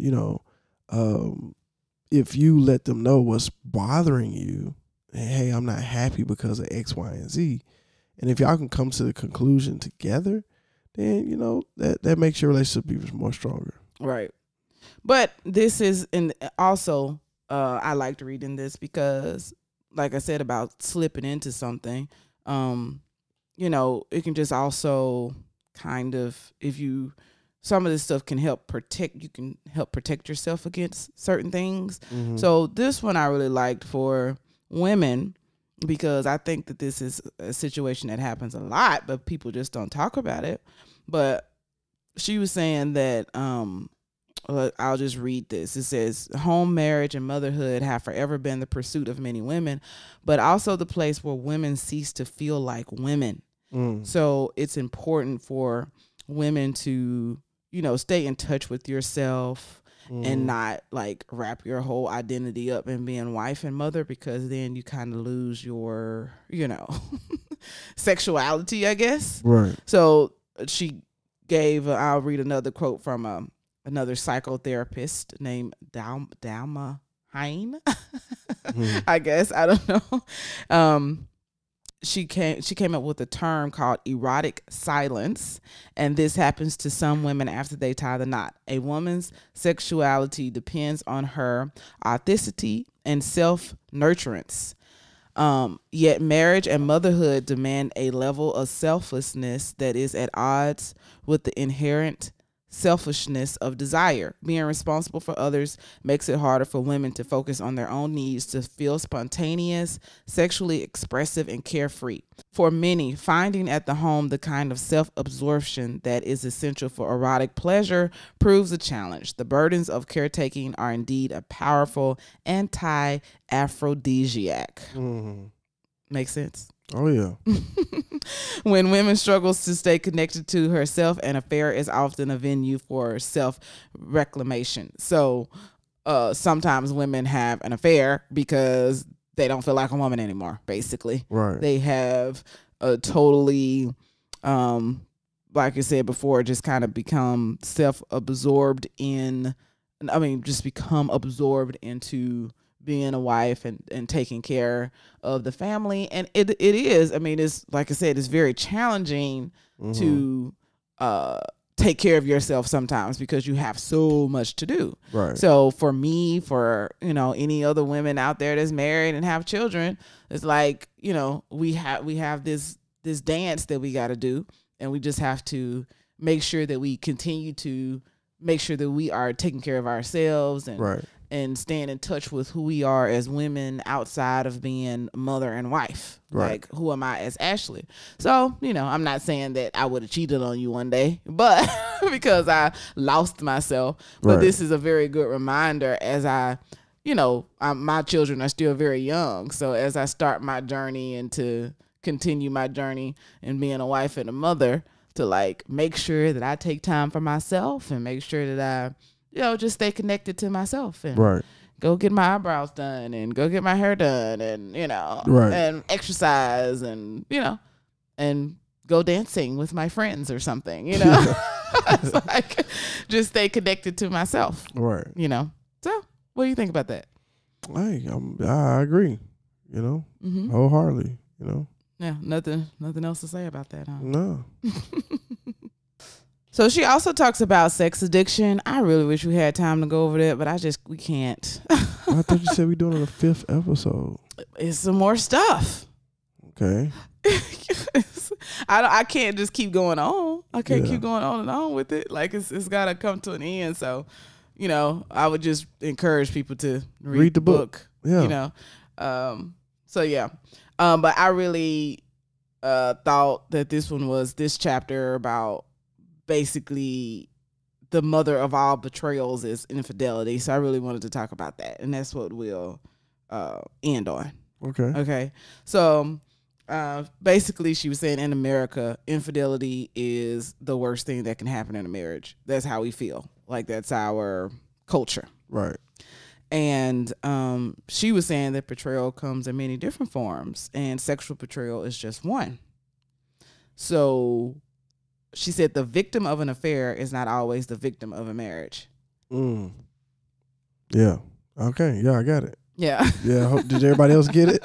B: if you let them know what's bothering you, hey, I'm not happy because of X, Y, and Z, and if y'all can come to the conclusion together, then that makes your relationship even more stronger. Right.
A: But this is, and also I liked reading this because, like I said about slipping into something, it can just also kind of, if you some of this stuff can help protect. You can help protect yourself against certain things.
B: Mm-hmm.
A: So this one I really liked for women, because I think that this is a situation that happens a lot, but people just don't talk about it. But she was saying that, I'll just read this. It says, home, marriage, and motherhood have forever been the pursuit of many women, but also the place where women cease to feel like women. So it's important for women to, stay in touch with yourself and not like wrap your whole identity up in being wife and mother, because then you kind of lose your, sexuality, I guess.
B: Right.
A: So she gave, I'll read another quote from another psychotherapist named Dalma Hein. I guess, I don't know. She came up with a term called erotic silence, and this happens to some women after they tie the knot. A woman's sexuality depends on her authenticity and self-nurturance. Yet marriage and motherhood demand a level of selflessness that is at odds with the inherent selfishness of desire. Being responsible for others makes it harder for women to focus on their own needs, to feel spontaneous, sexually expressive, and carefree. For many, finding at the home the kind of self-absorption that is essential for erotic pleasure proves a challenge. The burdens of caretaking are indeed a powerful anti-aphrodisiac. Makes sense?
B: Oh, yeah.
A: When women struggles to stay connected to herself, an affair is often a venue for self-reclamation. So sometimes women have an affair because they don't feel like a woman anymore, basically.
B: Right.
A: They have a totally, like I said before, just kind of become self-absorbed just become absorbed into being a wife and taking care of the family. And it is, it's like I said, it's very challenging to take care of yourself sometimes because you have so much to do.
B: Right.
A: So for me, for, any other women out there that's married and have children, it's like, we have this dance that we got to do, and we just have to make sure that we continue to make sure that we are taking care of ourselves and
B: right.
A: and staying in touch with who we are as women outside of being mother and wife.
B: Right.
A: Like, who am I as Ashley? So, I'm not saying that I would have cheated on you one day, but because I lost myself. But
B: Right.
A: this is a very good reminder as my children are still very young. So as I start my journey and to continue my journey in being a wife and a mother, to like make sure that I take time for myself and make sure that I just stay connected to myself and
B: Right.
A: go get my eyebrows done and go get my hair done and,
B: Right.
A: and exercise and, and go dancing with my friends or something, It's like, just stay connected to myself,
B: Right.
A: So what do you think about that?
B: Hey, I agree,
A: Mm-hmm.
B: wholeheartedly,
A: Yeah, nothing else to say about that, huh?
B: No.
A: So she also talks about sex addiction. I really wish we had time to go over that, but we can't.
B: I thought you said we're doing it on the 5th episode.
A: It's some more stuff.
B: Okay.
A: I can't just keep going on. I can't
B: Yeah.
A: keep going on and on with it. Like it's got to come to an end. So, I would just encourage people to read the book.
B: Yeah.
A: So yeah. But I really thought that this chapter about basically the mother of all betrayals is infidelity. So I really wanted to talk about that, and that's what we'll end on. Okay. So basically she was saying in America, infidelity is the worst thing that can happen in a marriage. That's how we feel. Like that's our culture.
B: Right.
A: And she was saying that betrayal comes in many different forms, and sexual betrayal is just one. So she said the victim of an affair is not always the victim of a marriage.
B: Yeah. Okay. Yeah, I got it.
A: Yeah.
B: Yeah. Did everybody else get it?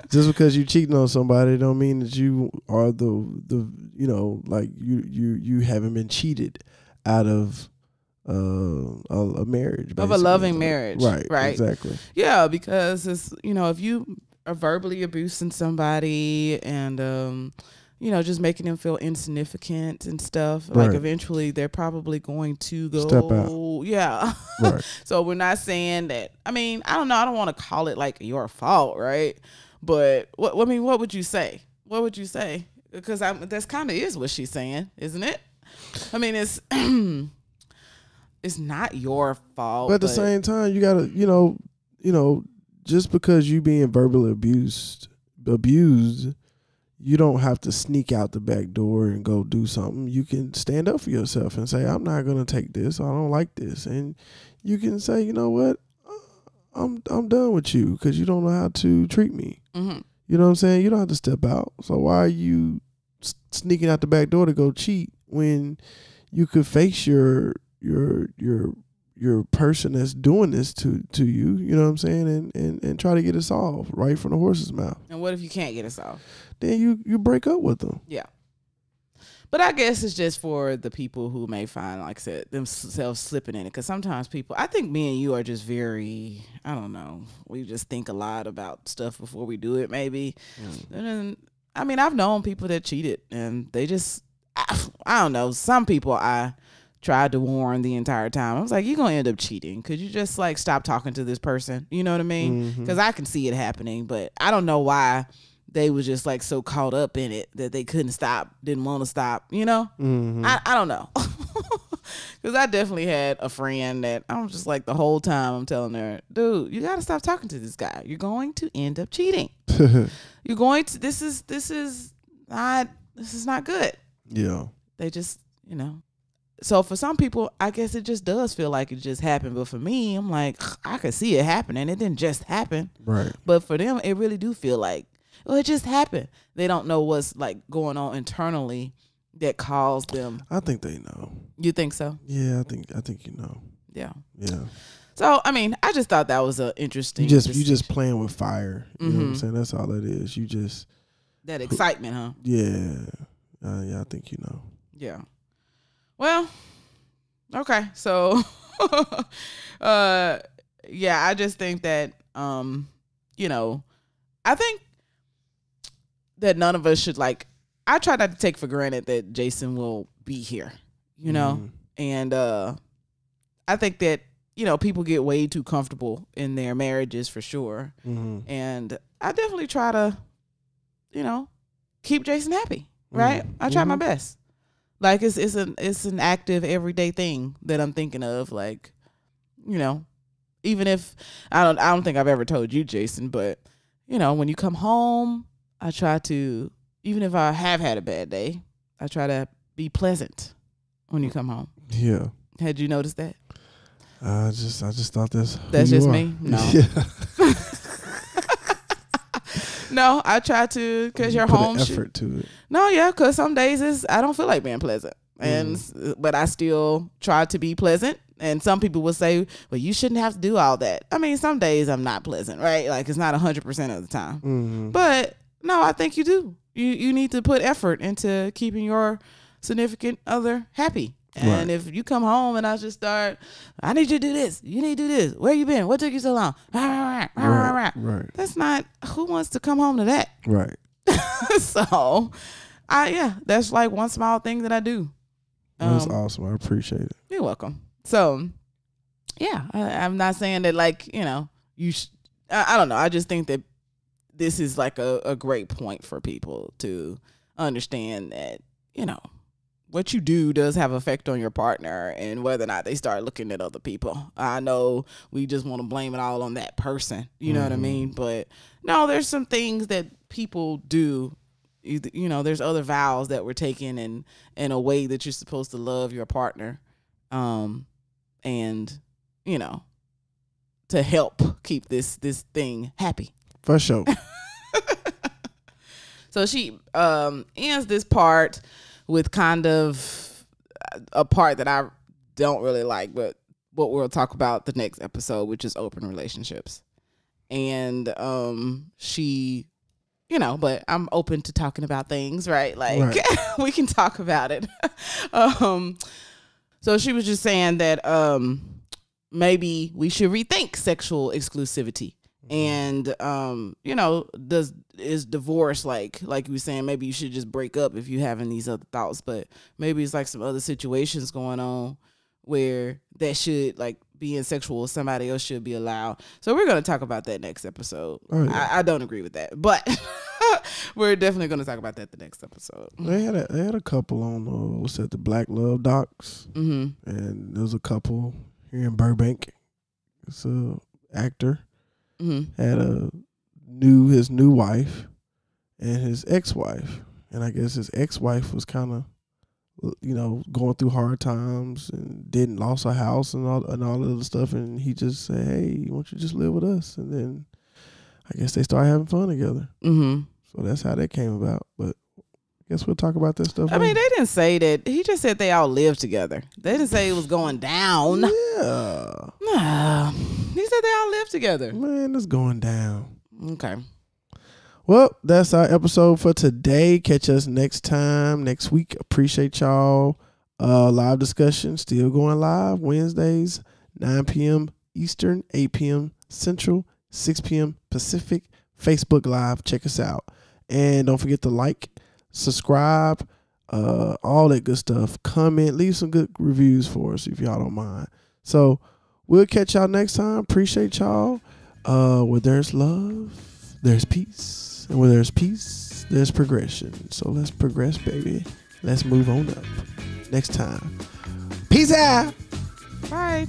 B: Just because you cheating on somebody don't mean that you are like you haven't been cheated out of a marriage,
A: of a loving marriage. Right.
B: Exactly.
A: Yeah, because it's if you are verbally abusing somebody and just making them feel insignificant and stuff. Like eventually they're probably going to go
B: step out.
A: Yeah.
B: Right.
A: So we're not saying that. I mean, I don't know. I don't want to call it like your fault, right? But what would you say? What would you say? Because that's kind of is what she's saying, isn't it? I mean, it's it's not your fault.
B: But at the same time, you gotta, just because you being verbally abused, you don't have to sneak out the back door and go do something. You can stand up for yourself and say, I'm not going to take this. I don't like this. And you can say, you know what? I'm done with you because you don't know how to treat me.
A: Mm-hmm.
B: You know what I'm saying? You don't have to step out. So why are you sneaking out the back door to go cheat when you could face your person that's doing this to you, you know what I'm saying, and try to get it solved right from the horse's mouth.
A: And what if you can't get it solved?
B: Then you break up with them.
A: Yeah. But I guess it's just for the people who may find, like I said, themselves slipping in it. Because sometimes people, I think me and you are just very, I don't know, we just think a lot about stuff before we do it, maybe. And then, I mean, I've known people that cheated and they just, I don't know, some people I tried to warn the entire time. I was like, you're going to end up cheating. Could you just like stop talking to this person? You know what I mean? Because I can see it happening, but I don't know why they was just like so caught up in it that they couldn't stop, didn't want to stop, I don't know. Because I definitely had a friend that I was just like the whole time I'm telling her, dude, you got to stop talking to this guy. You're going to end up cheating. You're going to, this is not good.
B: Yeah.
A: They just, So for some people, I guess it just does feel like it just happened. But for me, I'm like, I could see it happening. It didn't just happen.
B: Right.
A: But for them, it really do feel like, well, it just happened. They don't know what's like going on internally that caused them.
B: I think they know.
A: You think so?
B: Yeah, I think you know.
A: Yeah.
B: Yeah.
A: So, I mean, I just thought that was a interesting.
B: You just playing with fire. You know what I'm saying? That's all it is. You just.
A: That excitement, huh?
B: Yeah. Yeah, I think you know.
A: Yeah. Well, okay. So, yeah, I just think that, I think that none of us should I try not to take for granted that Jason will be here, and I think that, people get way too comfortable in their marriages for sure. And I definitely try to, keep Jason happy, right? I try my best. Like it's an active everyday thing that I'm thinking of, like, even if I don't think I've ever told you, Jason, but when you come home, I try to, even if I have had a bad day, I try to be pleasant when you come home.
B: Yeah.
A: Had you noticed that?
B: I just thought that's
A: just me. No.
B: Yeah.
A: No, I try to, because you're
B: put
A: home.
B: An effort to it.
A: No, yeah, because some days I don't feel like being pleasant, but I still try to be pleasant. And some people will say, well, you shouldn't have to do all that. I mean, some days I'm not pleasant, right? Like it's not 100% of the time. But no, I think you do. You need to put effort into keeping your significant other happy. And if you come home and I just start, I need you to do this. You need to do this. Where you been? What took you so long?
B: Right.
A: That's not, who wants to come home to that?
B: Right.
A: So, that's like one small thing that I do.
B: That's awesome. I appreciate it.
A: You're welcome. So, yeah, I'm not saying that you I don't know. I just think that this is like a great point for people to understand that, what you do does have effect on your partner and whether or not they start looking at other people. I know we just want to blame it all on that person. You know what I mean? But no, there's some things that people do. There's other vows that were taken in a way that you're supposed to love your partner. And, to help keep this thing happy.
B: For sure.
A: So she ends this part with kind of a part that I don't really like, but what we'll talk about the next episode, which is open relationships. And she, but I'm open to talking about things, right? Like we can talk about it. So she was just saying that maybe we should rethink sexual exclusivity And is divorce like you were saying, maybe you should just break up if you're having these other thoughts, but maybe it's like some other situations going on where that should, like, being sexual with somebody else should be allowed. So we're going to talk about that next episode.
B: Oh, yeah.
A: I don't agree with that, but we're definitely going to talk about that the next episode.
B: They had a couple on the Black Love Docs,
A: Mm-hmm.
B: and there was a couple here in Burbank. It's a actor.
A: Mm-hmm.
B: Had his new wife and his ex-wife, and I guess his ex-wife was kind of, going through hard times and lost her house and all the other stuff, and he just said, "Hey, why don't you just live with us?" And then I guess they started having fun together.
A: Mm-hmm.
B: So that's how that came about. But I guess we'll talk about that stuff.
A: I mean, they didn't say that. He just said they all lived together. They didn't say it was going down.
B: Yeah.
A: No. He said they all lived together.
B: Man, it's going down.
A: Okay.
B: Well, that's our episode for today. Catch us next week. Appreciate y'all. Live discussion still going live Wednesdays, 9 p.m. Eastern, 8 p.m. Central, 6 p.m. Pacific. Facebook Live. Check us out. And don't forget to like, subscribe, all that good stuff. Comment, leave some good reviews for us if y'all don't mind. So we'll catch y'all next time. Appreciate y'all. Where there's love, there's peace. And where there's peace, there's progression. So let's progress, baby. Let's move on up. Next time. Peace out.
A: Bye.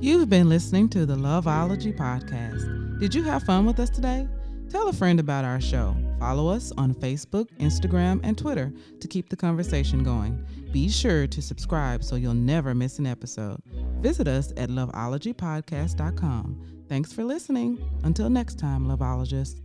A: You've been listening to the Loveology Podcast. Did you have fun with us today? Tell a friend about our show. Follow us on Facebook, Instagram, and Twitter to keep the conversation going. Be sure to subscribe so you'll never miss an episode. Visit us at loveologypodcast.com. Thanks for listening. Until next time, Loveologists.